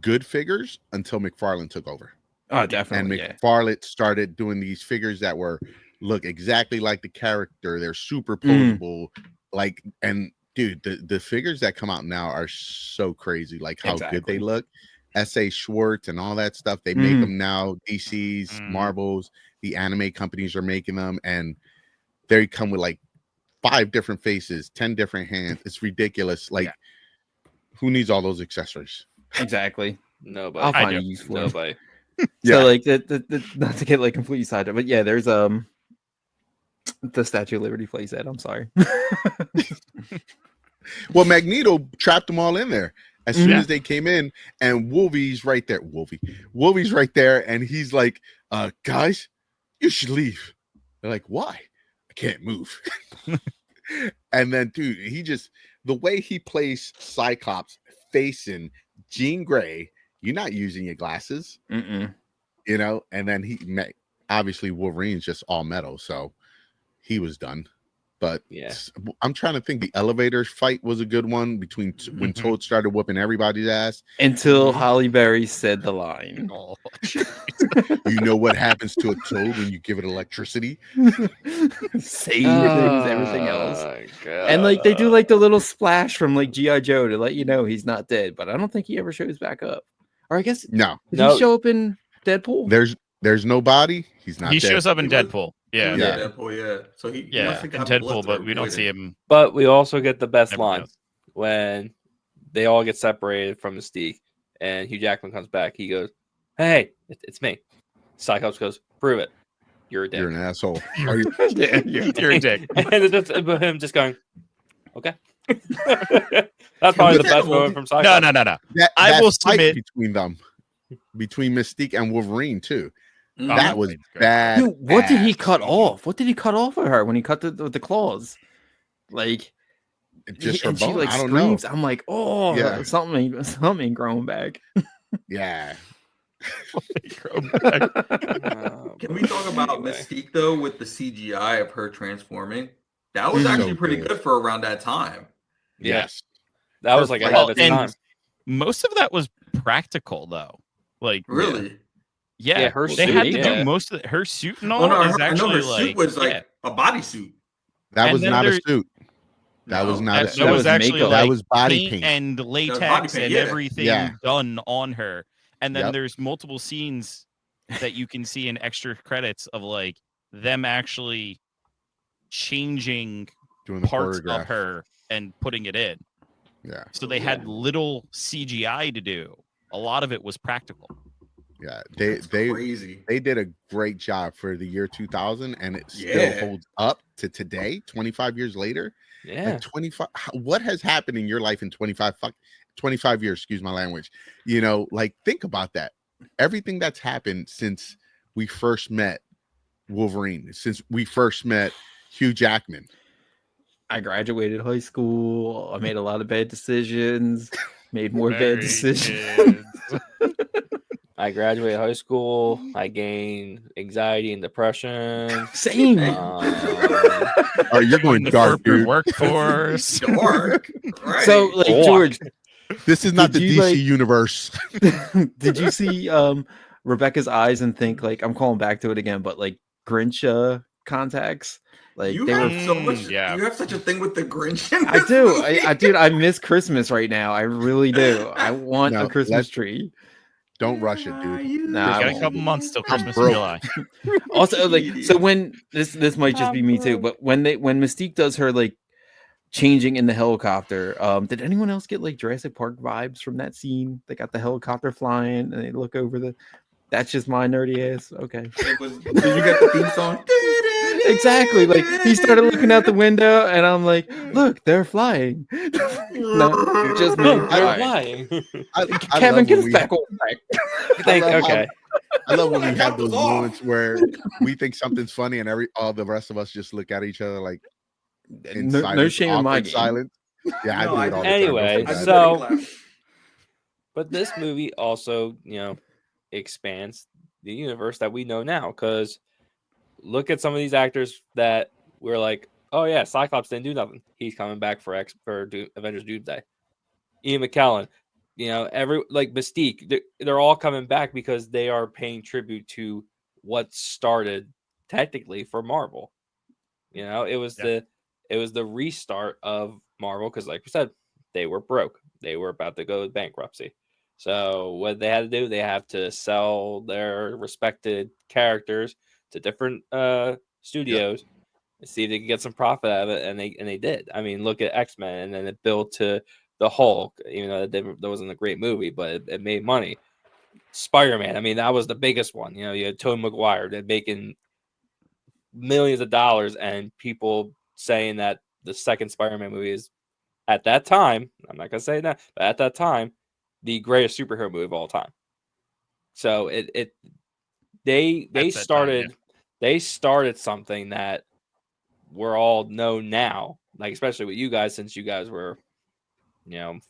good figures until McFarlane took over. Oh, And definitely. Yeah. McFarlane started doing these figures that were look exactly like the character. They're superposable. Like, and dude, the figures that come out now are so crazy. Like how good they Exactly. look. S.A. Schwartz and all that stuff. They make them now. DC's, Marvels, the anime companies are making them, and they come with like 5 different faces, 10 different hands. It's ridiculous. Like, who needs all those accessories? Exactly. Nobody. I'll find do. a use for it. Nobody. Yeah. So like the not to get like completely sidetracked, but yeah, there's the Statue of Liberty playset. I'm sorry. Well, Magneto trapped them all in there as soon Yeah. as they came in, and Wolvie's right there. Wolvie's right there, and he's like, guys, you should leave. They're like, why? I can't move. And then, dude, he just, the way he plays Cyclops facing Jean Grey, you're not using your glasses, Mm-mm. you know, and then he met, obviously Wolverine's just all metal, so he was done. But Yeah. I'm trying to think. The elevator fight was a good one between when Toad started whooping everybody's ass. Until Holly Berry said the line. Oh, You know what happens to a toad when you give it electricity? Same thing as everything else. God. And like they do like the little splash from like G.I. Joe to let you know he's not dead, but I don't think he ever shows back up. Or I guess No, did No. he show up in Deadpool? there's no body. He's not. he dead. shows up in He was- Deadpool. Yeah, Yeah, Deadpool, yeah. So he yeah, must have in got Deadpool, blood but we don't see poisoning. him. But we also get the best Everyone line else. when they all get separated from Mystique, and Hugh Jackman comes back. He goes, "Hey, it's me." Cyclops goes, "Prove it. You're a dick." You're an asshole. You're- Yeah, You're a dick. And it's just him just going, "Okay." That's probably the best moment from Cyclops. No. That I will fight submit- between them, between Mystique and Wolverine too. Mhm. That was Great. bad. Dude, what did he ass. cut off? What did he cut off of her when he cut the claws? Like Just her and she bone. like I don't screams. know. I'm like, oh, Yeah. something ain't growing back. Yeah. Can we talk about Anyway. Mystique though with the CGI of her transforming? That was So actually pretty good. good for around that time. Yeah. Yes. That was like Well, ahead of its and- time. Most of that was practical, though. Like, Really? yeah, her they suit, had to yeah. do most of her suit and all. Oh no, is I know actually her like, suit was like yeah. a bodysuit. That And was then not a there- suit. That was No. not a that, suit. that was actually makeup. like That was body paint paint. and body latex paint, and yeah. everything Yeah. done on her. And then Yep. there's multiple scenes that you can see in extra credits of like them actually changing Doing the parts choreograph. of her and putting it in. Yeah. So they had little CGI to do. A lot of it was practical. Yeah. That's They crazy. they did a great job for the year 2000, and it still Yeah. holds up to today, 25 years later. Yeah. Like 25, what has happened in your life in 25 years, excuse my language, you know, like think about that. Everything that's happened since we first met Wolverine, since we first met Hugh Jackman. I graduated high school. I made a lot of bad decisions. Made more bad decisions. I graduated high school. I gained anxiety and depression. Same. Oh, you're going the dark, corporate dude. workforce. Dark. Right. So like Or- George, This is not Did the you, DC like- universe. did you see Rebecca's eyes and think like I'm calling back to it again, but like Grinch contacts? Like you they have were so much. yeah. You have such a thing with the Grinch. In I this do. movie. Dude, I miss Christmas right now. I really do. I want No, a Christmas let's- tree. Don't rush it, dude. Nah, I Got a won't. couple months till I'm Christmas in broke. July. Also, like, so when this might just be me too, but when Mystique does her like changing in the helicopter, did anyone else get like Jurassic Park vibes from that scene? They got the helicopter flying and they look over the. That's just my nerdy ass. Okay. It was. Did you get the theme song? Exactly. Like he started looking out the window, and I'm like, "Look, they're flying." No, just me. They're All right. lying. I Kevin, love get when us we- back on track. Think, love how- okay. I love when When we that have cap was those off. moments where we think something's funny and all the rest of us just look at each other like in No silence, shame in my awkward game. silence. Yeah, I No, do I it all the did. time. Don't Anyway, feel I bad. did so- let me clap. But this movie also, expands the universe that we know now. Because look at some of these actors that we're like, oh yeah, Cyclops didn't do nothing. He's coming back for Avengers Doomsday. Ian McKellen, every like Mystique, they're all coming back because they are paying tribute to what started technically for Marvel. It was the restart of Marvel because, like we said, they were broke. They were about to go bankruptcy. So what they had to do, they have to sell their respected characters to different studios and see if they could get some profit out of it, and they did. I mean, look at X-Men, and then it built to the Hulk. Even though that wasn't a great movie, but it made money. Spider-Man, I mean, that was the biggest one. You had Tobey Maguire that making millions of dollars, and people saying that the second Spider-Man movie is, at that time, I'm not gonna say that, but at that time, the greatest superhero movie of all time. So they At that time, started they started something that we're all know now, like especially with you guys, since you guys were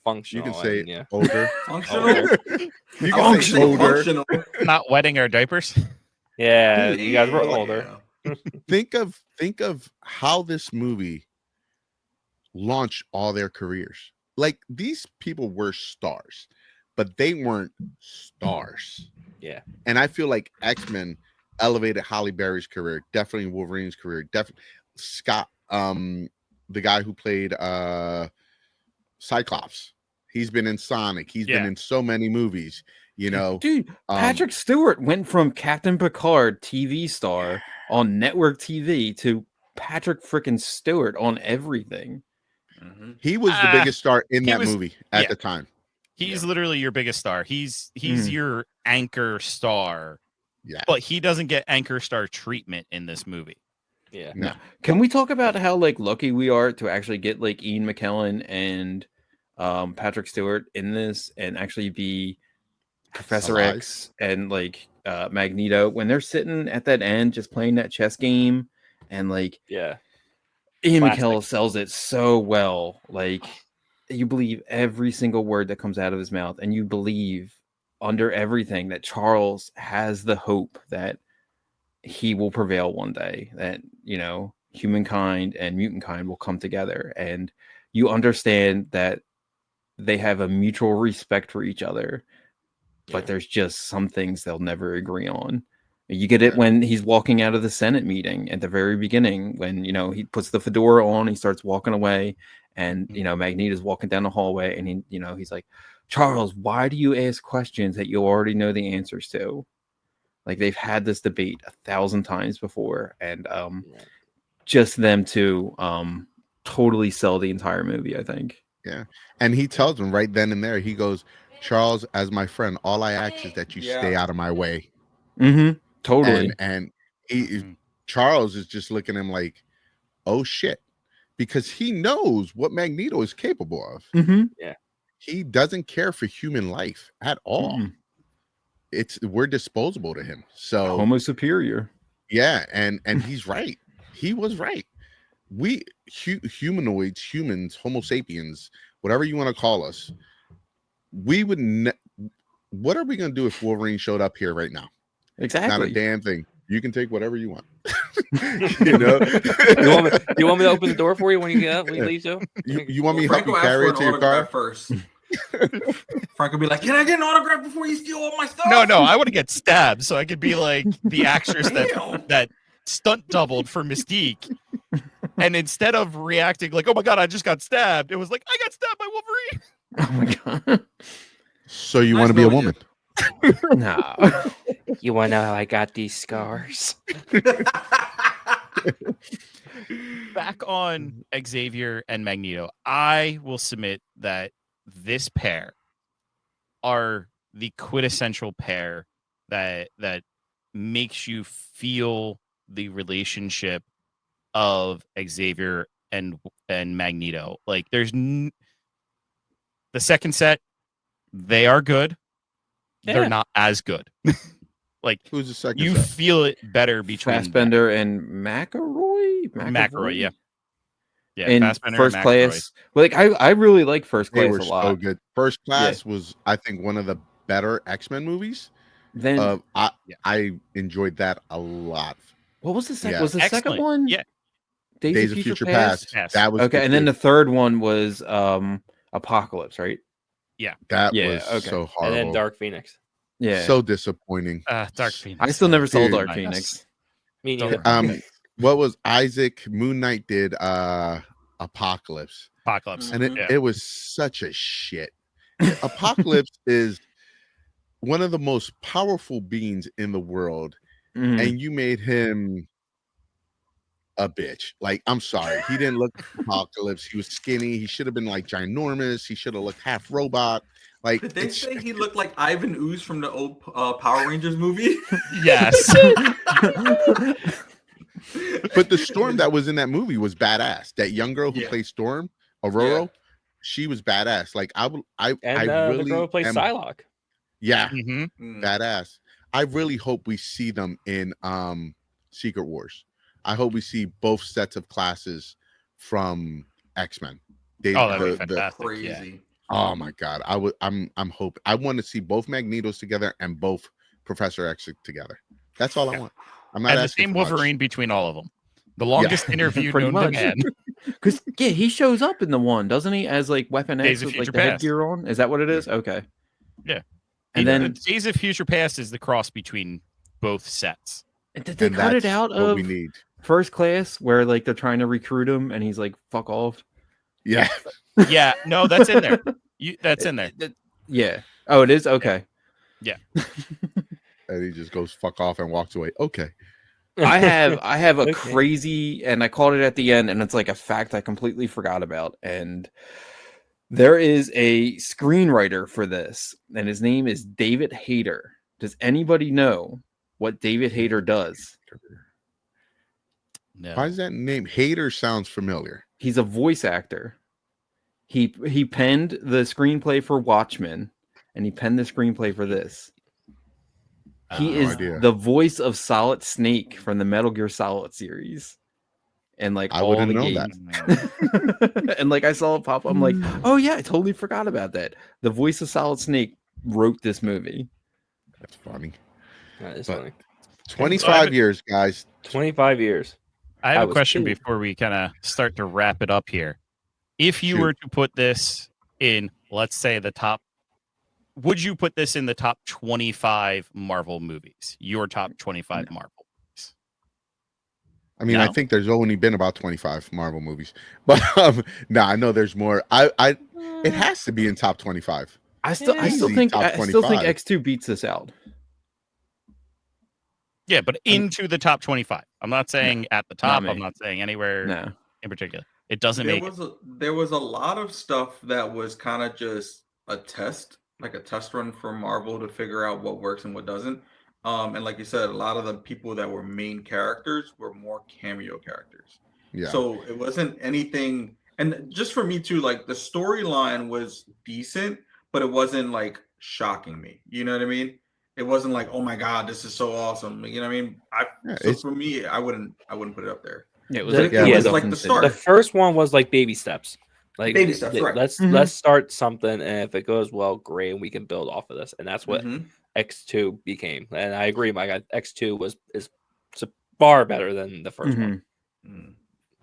functional. You can say and, older. Functional. older. You can say older. Functional. Not wetting our diapers. Yeah, you guys were Yeah. older. Think of how this movie launched all their careers. Like, these people were stars, but they weren't stars. Yeah. And I feel like X-Men elevated Halle Berry's career, definitely Wolverine's career, definitely Scott, the guy who played Cyclops. He's been in Sonic. He's been Yeah. in so many movies, Dude, Patrick Stewart went from Captain Picard TV star on network TV to Patrick freaking Stewart on everything. He was the biggest star in he that was- movie at yeah. the time. He's literally your biggest star. He's your anchor star, Yeah. but he doesn't get anchor star treatment in this movie. Yeah. No. Can we talk about how lucky we are to actually get Ian McKellen and Patrick Stewart in this and actually be Professor Alive. X and Magneto when they're sitting at that end just playing that chess game and Yeah. Ian Plastic. McKellen sells it so well. You believe every single word that comes out of his mouth, and you believe under everything that Charles has the hope that he will prevail one day, that humankind and mutant kind will come together, and you understand that they have a mutual respect for each other, but Yeah. there's just some things they'll never agree on. You get it when he's walking out of the Senate meeting at the very beginning, when he puts the fedora on, he starts walking away, and Magneto's walking down the hallway, and he's like, Charles, why do you ask questions that you already know the answers to? They've had this debate 1,000 times before, and just them to totally sell the entire movie, I think. Yeah. And he tells him right then and there, he goes, Charles, as my friend, all I ask is that you stay out of my way. Mm-hmm. Totally. And Charles is just looking at him like, oh shit, because he knows what Magneto is capable of. Mm-hmm. Yeah. He doesn't care for human life at all. We're disposable to him. So Homo superior. yeah, and he's right. He was right. We humanoids, humans, Homo sapiens, whatever you want to call us, we would. What are we going to do if Wolverine showed up here right now? Exactly. Not a damn thing. You can take whatever you want. you want me to open the door for you when you get up, when you leave, Joe? You want me to help Franco you asked carry for it an to your autograph car? first. Frank will be like, "Can I get an autograph before you steal all my stuff?" No, I want to get stabbed so I could be like the actress Damn. that stunt doubled for Mystique. And instead of reacting like, oh my God, I just got stabbed, it was like, I got stabbed by Wolverine. Oh my god. So you Nice want to be a knowing woman? No. You want to know how I got these scars? Back on Xavier and Magneto, I will submit that this pair are the quintessential pair that makes you feel the relationship of Xavier and Magneto. Like there's the second set, they are good. Yeah. They're not as good. Like Who's the second you set? feel it better between Fassbender and McElroy. McElroy, yeah, In Fassbender First and McElroy. Class, like I really like First They Class were a so lot. good. First Class was, I think, one of the better X-Men movies. Then I enjoyed that a lot. what was the second? Yeah. Was the second Excellent. one? Yeah, Days of Future Past. Past. That was Okay, good and then too. the third one was Apocalypse, right? That Yeah, was okay. so And horrible. then Dark Phoenix. Yeah, So disappointing. Dark Phoenix. I still never saw Dude. Dark Nice. Phoenix. Me Don't neither. What was Isaac Moon Knight did Apocalypse, Apocalypse. and Mhm. it was such a shit. Apocalypse is one of the most powerful beings in the world, Mhm. and you made him a bitch. Like, I'm sorry, he didn't look like Apocalypse. He was skinny. He should have been like ginormous. He should have looked half robot. Like, Did they say he looked like Ivan Ooze from the old Power Rangers movie? Yes. but the Storm that was in that movie was badass. That young girl who Yeah. played Storm, Aurora, she was badass. Like, I And really the girl who plays am- Psylocke. yeah, Mhm. badass. I really hope we see them in Secret Wars. I hope we see both sets of classes from X-Men. That'd be fantastic. Crazy. Oh my god, I'm hoping. I want to see both Magnetos together and both Professor X together. That's all I want. I'm not And the asking same for much. Wolverine between all of them. The longest interview Pretty known to much. man. Because he shows up in the one, doesn't he? As like Weapon Days X of with like Future the Past. headgear on. Is that what it is? Okay. Yeah. And then Days of Future Past is the cross between both sets. did they And cut it that's out what of we need. First Class where like they're trying to recruit him and he's like fuck off? Yeah, Yeah, no, that's in there. That's in there. Yeah. Oh, it is? Okay. and he just goes fuck off and walks away. Okay, I have a Okay. crazy, and I called it at the end, and it's like a fact I completely forgot about. And there is a screenwriter for this, and his name is David Hayter. Does anybody know what David Hayter does? No. why does that name Hater sounds familiar? He's a voice actor. He penned the screenplay for Watchmen, and he penned the screenplay for this. He no is idea. the voice of Solid Snake from the Metal Gear Solid series. And like I all wouldn't the know games. that. And like I saw it pop up, I'm like, oh yeah, I totally forgot about that. The voice of Solid Snake wrote this movie. That's funny. That is But- funny. 25 years, guys. 25 years. I have I a was question two. before we kind of start to wrap it up here. If you Shoot. were to put this in, let's say, the top, would you put this in the top 25 Marvel movies? Your top 25 Marvel movies? I mean, I No? think there's only been about 25 Marvel movies, but I know there's more. It has to be in top 25. I still Easy think top I still think 25. X2 beats this out. Yeah, but into the top 25. I'm not saying at the top. me. I'm not saying anywhere No. in particular. It doesn't make it. There was a lot of stuff that was kind of just a test, like a test run for Marvel to figure out what works and what doesn't. And like you said, a lot of the people that were main characters were more cameo characters. Yeah. So it wasn't anything. And just for me too, like the storyline was decent, but it wasn't like shocking me. You know what I mean? It wasn't like, oh my god, this is so awesome. You know what I mean? So for me, I wouldn't put it up there. Yeah, it was The- like, yeah, it it was was like Dustin the City. start. The first one was like baby steps. Like Baby steps, th- right. Let's Mhm. let's start something, and if it goes well, great, and we can build off of this. And that's what Mhm. X2 became. And I agree, Mike. X2 is far better than the 1st one. Mhm. Mm.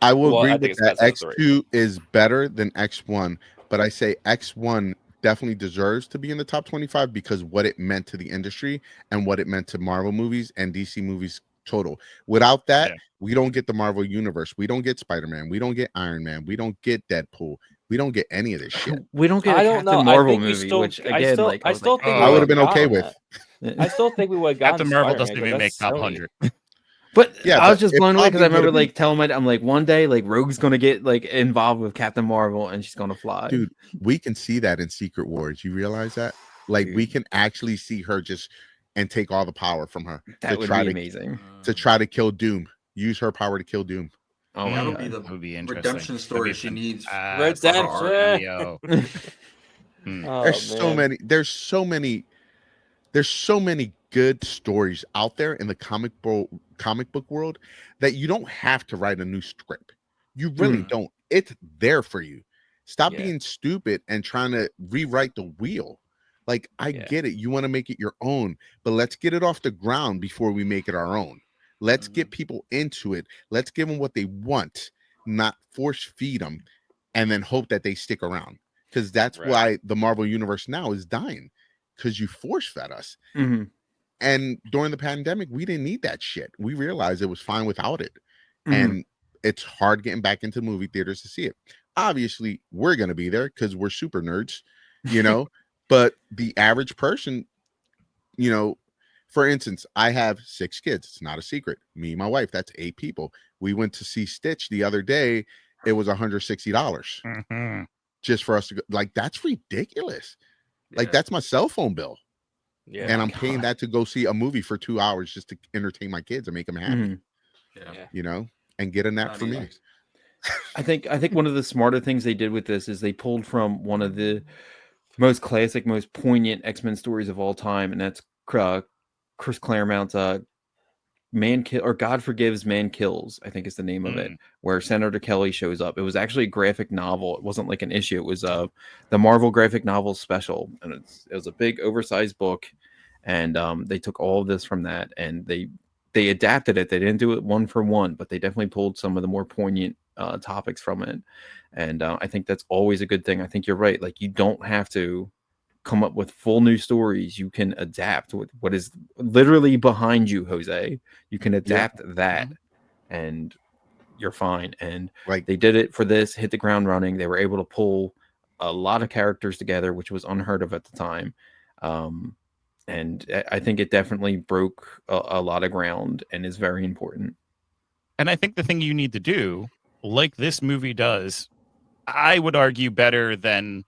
I will Well, I agree think with it's that. best of the X2 is better than X1, but I say X1 definitely deserves to be in the top 25 because what it meant to the industry and what it meant to Marvel movies and DC movies total. Without that, Yeah. we don't get the Marvel universe. We don't get Spider-Man. We don't get Iron Man. We don't get Deadpool. We don't get any of this shit. We don't get a I don't Captain know. Marvel I think we movie, still, which I again, still, like I was still like, think I we would've been okay with. I still think we would have gotten Captain Marvel Spider-Man, doesn't 'cause even make that's top Sony. 100. But Yeah, I was but just it blown away because I probably remember would've been- like telling I'm like one day like Rogue's gonna get like involved with Captain Marvel and she's gonna fly. Dude, we can see that in Secret Wars. You realize that? Like we Dude. can actually see her just and take all the power from her that would try be to amazing. try to kill Doom. Use her power to kill Doom. Oh my That'll god. be the That would be interesting. redemption story That'd be she needs. Redemption. for her arc. Cameo. Hmm. Oh, There's so man. many. There's so many good stories out there in the comic book world that you don't have to write a new script. You really don't. It's there for you. Stop being stupid and trying to rewrite the wheel. Like, I get it. You want to make it your own, but let's get it off the ground before we make it our own. Let's get people into it. Let's give them what they want, not force feed them, and then hope that they stick around. Because that's why the Marvel Universe now is dying, because you force fed us. And during the pandemic, we didn't need that shit. We realized it was fine without it. And it's hard getting back into movie theaters to see it. Obviously, we're going to be there because we're super nerds, but the average person, for instance, I have 6 kids. It's not a secret. Me and my wife, that's 8 people. We went to see Stitch the other day. It was $160 just for us to go. Like, that's ridiculous. Like, that's my cell phone bill. And I'm paying that to go see a movie for 2 hours just to entertain my kids and make them happy. And get a nap for me. I think one of the smarter things they did with this is they pulled from one of the most classic, most poignant X-Men stories of all time, and that's Chris Claremont's God Forgives, Man Kills, I think is the name of it, where Senator Kelly shows up. It was actually a graphic novel. It wasn't like an issue. It was the Marvel graphic novel special, and it was a big oversized book, and they took all of this from that, and they adapted it. They didn't do it one for one, but they definitely pulled some of the more poignant topics from it, and I think that's always a good thing. I think you're right. Like, you don't have to come up with full new stories. You can adapt with what is literally behind you, Jose. You can adapt that, and you're fine. And they did it for this, hit the ground running. They were able to pull a lot of characters together, which was unheard of at the time. And I think it definitely broke a lot of ground and is very important. And I think the thing you need to do, like this movie does, I would argue better than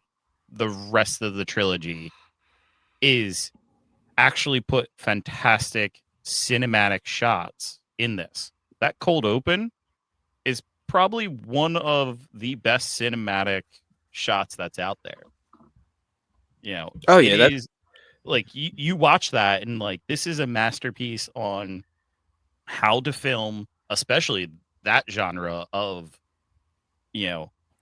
the rest of the trilogy, is actually put fantastic cinematic shots in this. That cold open is probably one of the best cinematic shots that's out there. Oh yeah, it is like you watch that and like, this is a masterpiece on how to film, especially that genre of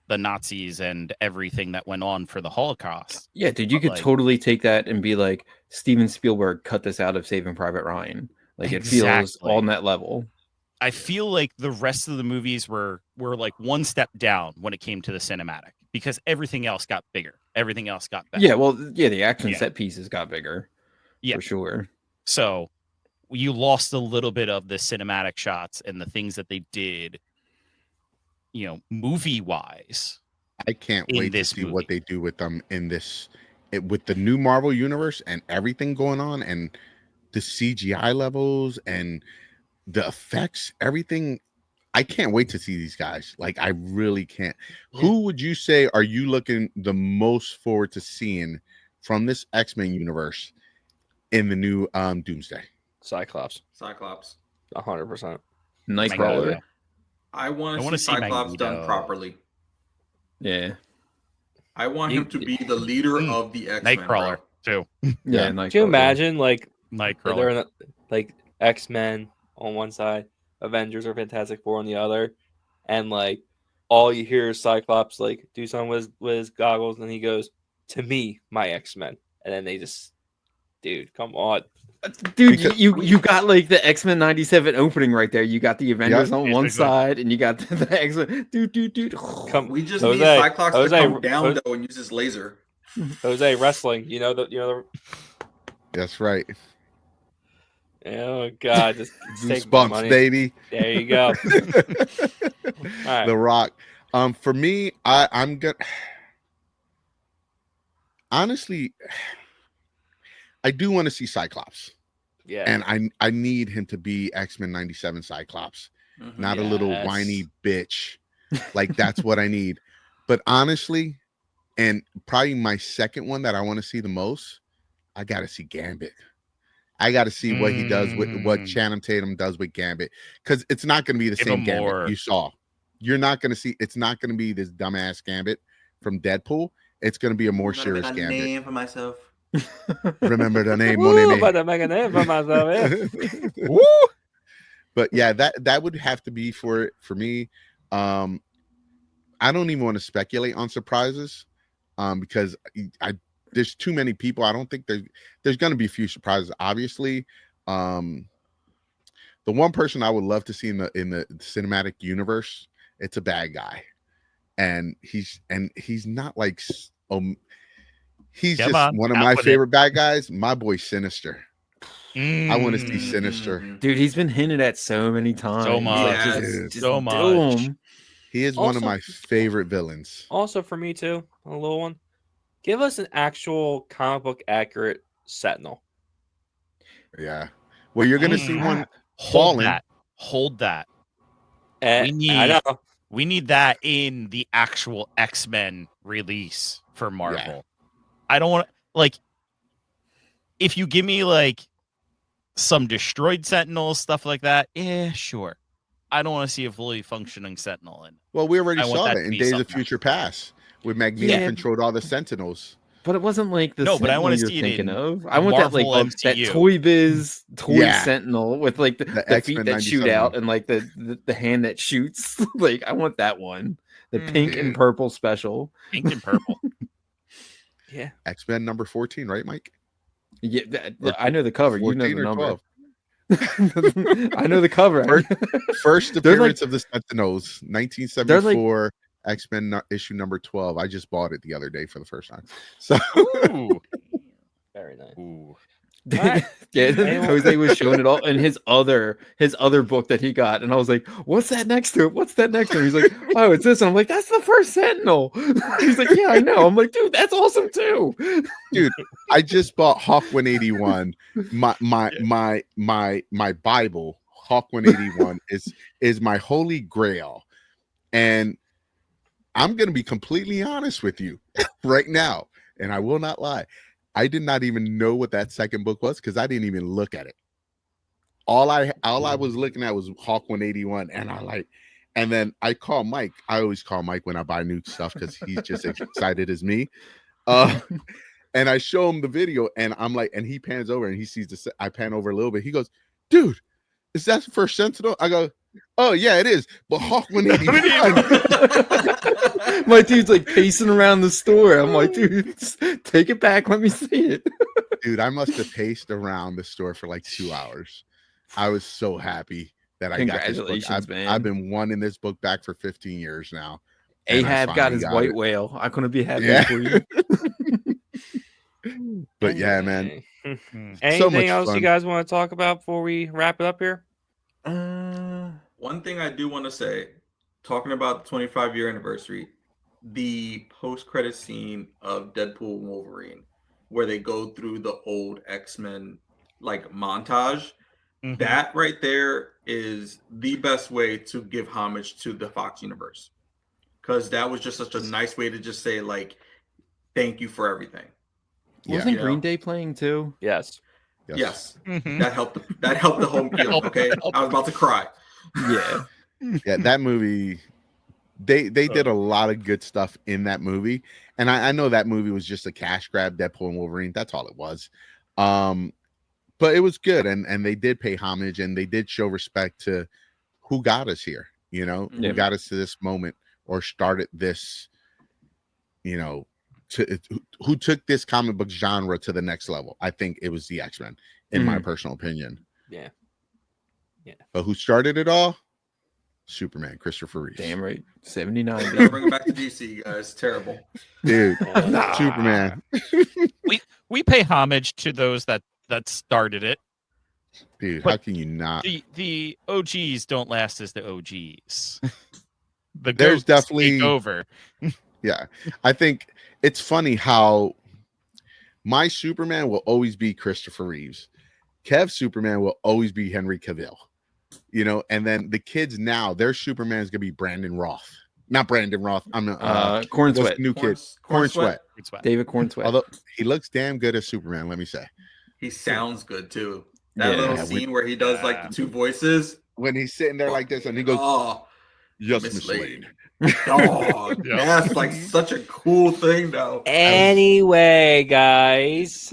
the Nazis and everything that went on for the Holocaust. Yeah, dude, you could totally take that and be like, Steven Spielberg cut this out of Saving Private Ryan. Like, it feels on that level. I feel like the rest of the movies were like one step down when it came to the cinematic, because everything else got bigger. Everything else got better. Yeah, well, the action set pieces got bigger. For sure. So you lost a little bit of the cinematic shots and the things that they did, movie wise. I can't wait to see what they do with them in this, with the new Marvel universe and everything going on, and the CGI levels and the effects, everything. I can't wait to see these guys. Like, I really can't. Who would you say are you looking the most forward to seeing from this X-Men universe in the new Doomsday? Cyclops. 100%. Nightcrawler. I want to see Cyclops done properly. Yeah. I want him to be the leader of the X-Men. Nightcrawler too. Yeah, Nightcrawler. Can you imagine Nightcrawler? They're in like X-Men on one side, Avengers or Fantastic Four on the other, and like all you hear is Cyclops like do something with his goggles, and he goes, "To me, my X-Men," and then they just, dude, come on. Dude, you got like the X-Men 97 opening right there. You got the Avengers on one side, and you got the X-Men. Dude. We just need Cyclops to come down though and use his laser. Jose, wrestling, That's right. Oh God, just take Goosebumps, money, baby. There you go. All right. The Rock. For me, I'm good. Honestly, I do want to see Cyclops. Yeah. And I need him to be X-Men 97 Cyclops, not a little whiny bitch. Like, that's what I need. But honestly, and probably my second one that I want to see the most, I got to see Gambit. I got to see what he does with what Channing Tatum does with Gambit, because it's not going to be the same Gambit you saw. You're not going to see. It's not going to be this dumbass Gambit from Deadpool. It's going to be a more serious Gambit. Name for myself. Remember the name, mon Woo, ami. about to make a name for myself. Yeah. Woo! But yeah, that would have to be for me. I don't even want to speculate on surprises, because there's too many people. I don't think there's going to be a few surprises. Obviously, the one person I would love to see in the cinematic universe, it's a bad guy, and he's not like he's Come just on, one of out my with it. favorite bad guys. My boy Sinister. I want to see Mm, Sinister. Mhm. Dude, he's been hinted at so many times. much. Like, Dude. just So do much. him. He is one of Also- my favorite villains. Also, for me too, a little one. Give us an actual comic book accurate Sentinel. Yeah. Well, you're gonna see one Hold falling. that. Hold that. I need- know. We need that in the actual X-Men release for Marvel. I don't want like if you give me like some destroyed Sentinels, stuff like that, yeah, sure. I don't want to see a fully functioning Sentinel in. Well, we already I want saw that that to in be Days of something Future Past, where Magneto Yeah. controlled all the Sentinels. But it wasn't like the No, but I Sentinel wanna you're see it thinking in of. I want that Marvel that MCU. Toy Biz toy Yeah. Sentinel with like the feet X-Men that shoot 97 out one. and like the hand that shoots. Like I want that one. The pink and Dude. purple special. Pink and purple. Yeah. X-Men number 14, right, Mike? Yeah, Or I know the cover. You know 14 the or number. 12? I know the cover. First They're like- appearance of the Sentinels, 1974, X-Men issue number 12. I just bought it the other day for the first time. So Ooh. Very nice. Ooh. Alright. Yeah, Anyone- Jose was showing it all in his other book that he got, and I was like, "What's that next to it? What's that next to it?" He's like, "Oh, it's this." And I'm like, "That's the first Sentinel." He's like, "Yeah, I know." I'm like, "Dude, that's awesome too." I just bought Hawk 181. My Bible, Hawk 181 is my holy grail. And I'm gonna be completely honest with you right now, and I will not lie. I did not even know what that second book was because I didn't even look at it. All I was looking at was Hawk 181, and then I call Mike. I always call Mike when I buy new stuff because he's just as excited as me. And I show him the video, and I'm like, and he pans over and he sees I pan over a little bit. He goes, "Dude, is that the first Sentinel?" I go, "Oh yeah, it is." But Hawk 181. My dude's like pacing around the store. I'm like, "Dude, take it back. Let me see it." Dude, I must have paced around the store for like 2 hours. I was so happy that I got this book. Congratulations, man. I've been wanting this book back for 15 years now. and I Ahab got finally his white it. whale. I couldn't be happier Yeah. for you. But yeah, man. Anything So much else fun. you guys want to talk about before we wrap it up here? One thing I do want to say, talking about the 25-year anniversary, the post-credit scene of Deadpool and Wolverine, where they go through the old X-Men like montage, Mhm. that right there is the best way to give homage to the Fox universe, because that was just such a nice way to just say like, thank you for everything. Yeah. Wasn't You Green know? Day playing too? Yes. Yes, Mhm. that helped. That helped the home feeling. Okay, I was about to cry. Yeah. Yeah, that movie, they did a lot of good stuff in that movie. And I know that movie was just a cash grab, Deadpool and Wolverine. That's all it was. But it was good, and they did pay homage, and they did show respect to who got us here, Yeah. who got us to this moment or started this, who took this comic book genre to the next level. I think it was the X-Men, in my personal opinion. Yeah. But who started it all? Superman, Christopher Reeve. Damn right. 79. Gotta bring it back to DC, guys. Terrible. Dude, Nah. Superman. We pay homage to those that started it. Dude, But how can you not? The OGs don't last as the OGs. The There's goats definitely- take over. Yeah. I think it's funny how my Superman will always be Christopher Reeves. Kev's Superman will always be Henry Cavill. And then the kids now, their Superman is gonna be Brandon Roth. Not Brandon Roth. I'm Corn what's Sweat. the new kid. Corn Sweat. It's fine. David Corn Sweat. Although he looks damn good as Superman, let me say. He sounds good too. That Yeah, little we- scene where he does like the two voices. When he's sitting there like this and he goes, Oh, Yes, Miss Miss Lane. Lane. Dog, Yep. that's like such a cool thing, though. Anyway, guys.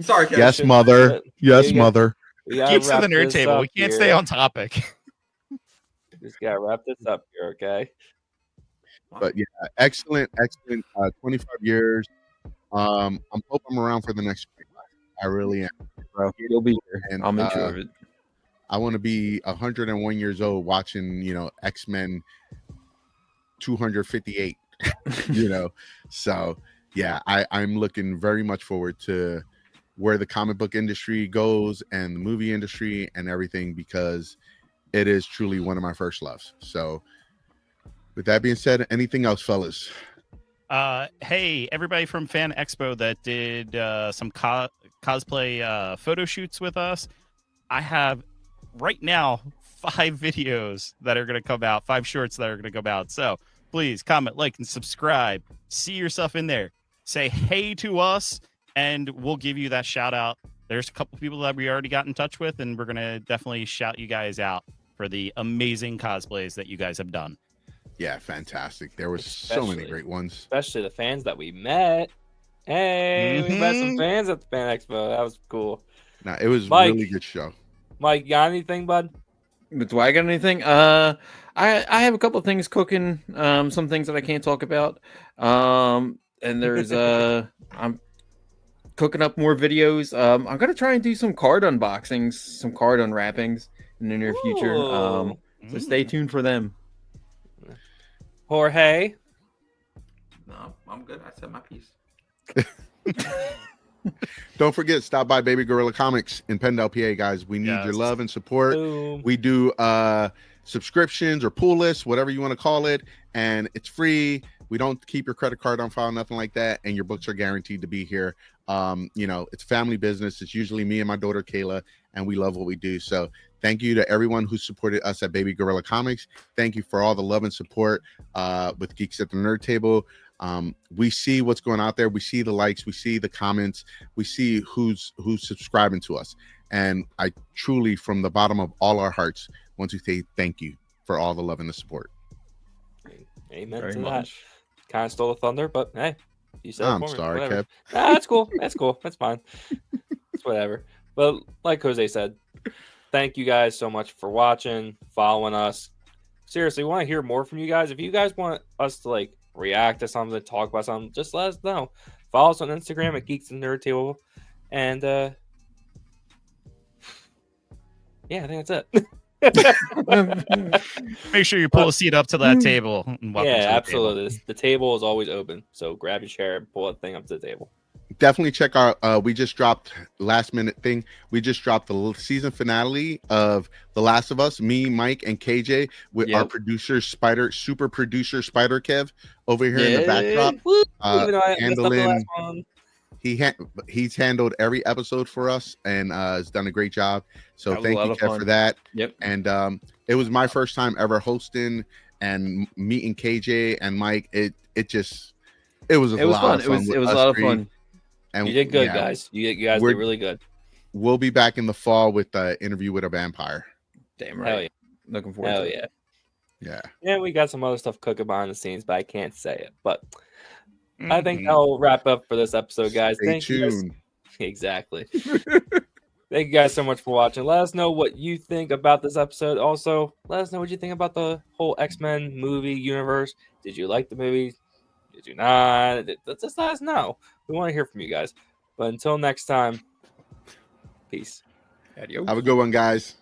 Sorry, Kev. Yes, mother. Yes, We got- mother. We gotta Geeks to wrap the nerd this table. up We can't here. stay on topic. Just gotta wrap this up here, okay? But yeah, excellent. 25 years. I hope I'm around for the next 25. I really am, bro. You'll be here. And I'll make sure of it. I want to be 101 years old watching, X-Men 258. So yeah, I'm looking very much forward to where the comic book industry goes and the movie industry and everything, because it is truly one of my first loves. So with that being said, anything else, fellas? Hey, everybody from Fan Expo that did some cosplay photo shoots with us. I have right now 5 videos that are going to come out, 5 shorts that are going to come out. So please comment, like, and subscribe. See yourself in there. Say hey to us, and we'll give you that shout out. There's a couple people that we already got in touch with, and we're going to definitely shout you guys out for the amazing cosplays that you guys have done. Yeah, fantastic. There was so many Especially- great ones. Especially the fans that we met. Hey, we met some fans at the Fan Expo. That was cool. Nah, it was Mike. really good show. Mike, got anything, bud? But do I got anything? I have a couple of things cooking. Some things that I can't talk about. And there's I'm cooking up more videos. I'm gonna try and do some card unboxings, some card unwrappings in the near future. Ooh. So stay tuned for them. Jorge. No, I'm good. I said my piece. Don't forget, stop by Baby Gorilla Comics in Pendle, PA, guys. We need your Yes. love and support. Boom. We do subscriptions or pull lists, whatever you want to call it, and it's free. We don't keep your credit card on file, nothing like that, and your books are guaranteed to be here. It's family business. It's usually me and my daughter Kayla, and we love what we do. So thank you to everyone who supported us at Baby Gorilla Comics. Thank you for all the love and support with Geeks at the Nerd Table. We see what's going out there. We see the likes, we see the comments, we see who's subscribing to us. And I truly, from the bottom of all our hearts, want to say thank you for all the love and the support. Amen Very to that. much. Kind of stole the thunder, but hey, you said it I'm for me. sorry, Whatever. Kev. Nah, that's cool. That's cool. That's fine. It's whatever. But like Jose said, thank you guys so much for watching, following us. Seriously, we want to hear more from you guys. If you guys want us to react to something, talk about something, just let us know. Follow us on Instagram at Geeks and Nerd Table. And yeah, I think that's it. Make sure you pull a seat up to that table. And welcome to Yeah, the absolutely. table. The table is always open. So grab your chair and pull that thing up to the table. Definitely check our we just dropped last minute thing. We just dropped the season finale of The Last of Us, me, Mike, and KJ with our producer super producer Spider Kev over here in the backdrop. Woo! Even though I messed up the last handling one. he's handled every episode for us and has done a great job. So That was a thank lot you, of Kev, fun. for that. Yep. And it was my first time ever hosting and meeting KJ and Mike. It was It was fun. It was a lot of fun. And You did good, yeah, guys. You guys did really good. We'll be back in the fall with the interview with a vampire. Damn Hell right. yeah. Looking forward Hell to yeah. it. Yeah. Yeah, we got some other stuff cooking behind the scenes, but I can't say it. But I think Mhm. that'll wrap up for this episode, guys. Stay Thank you guys. tuned. Exactly. Thank you guys so much for watching. Let us know what you think about this episode. Also, let us know what you think about the whole X-Men movie universe. Did you like the movie? Did you not? Just let us know. We want to hear from you guys. But until next time, peace. Adios. Have a good one, guys.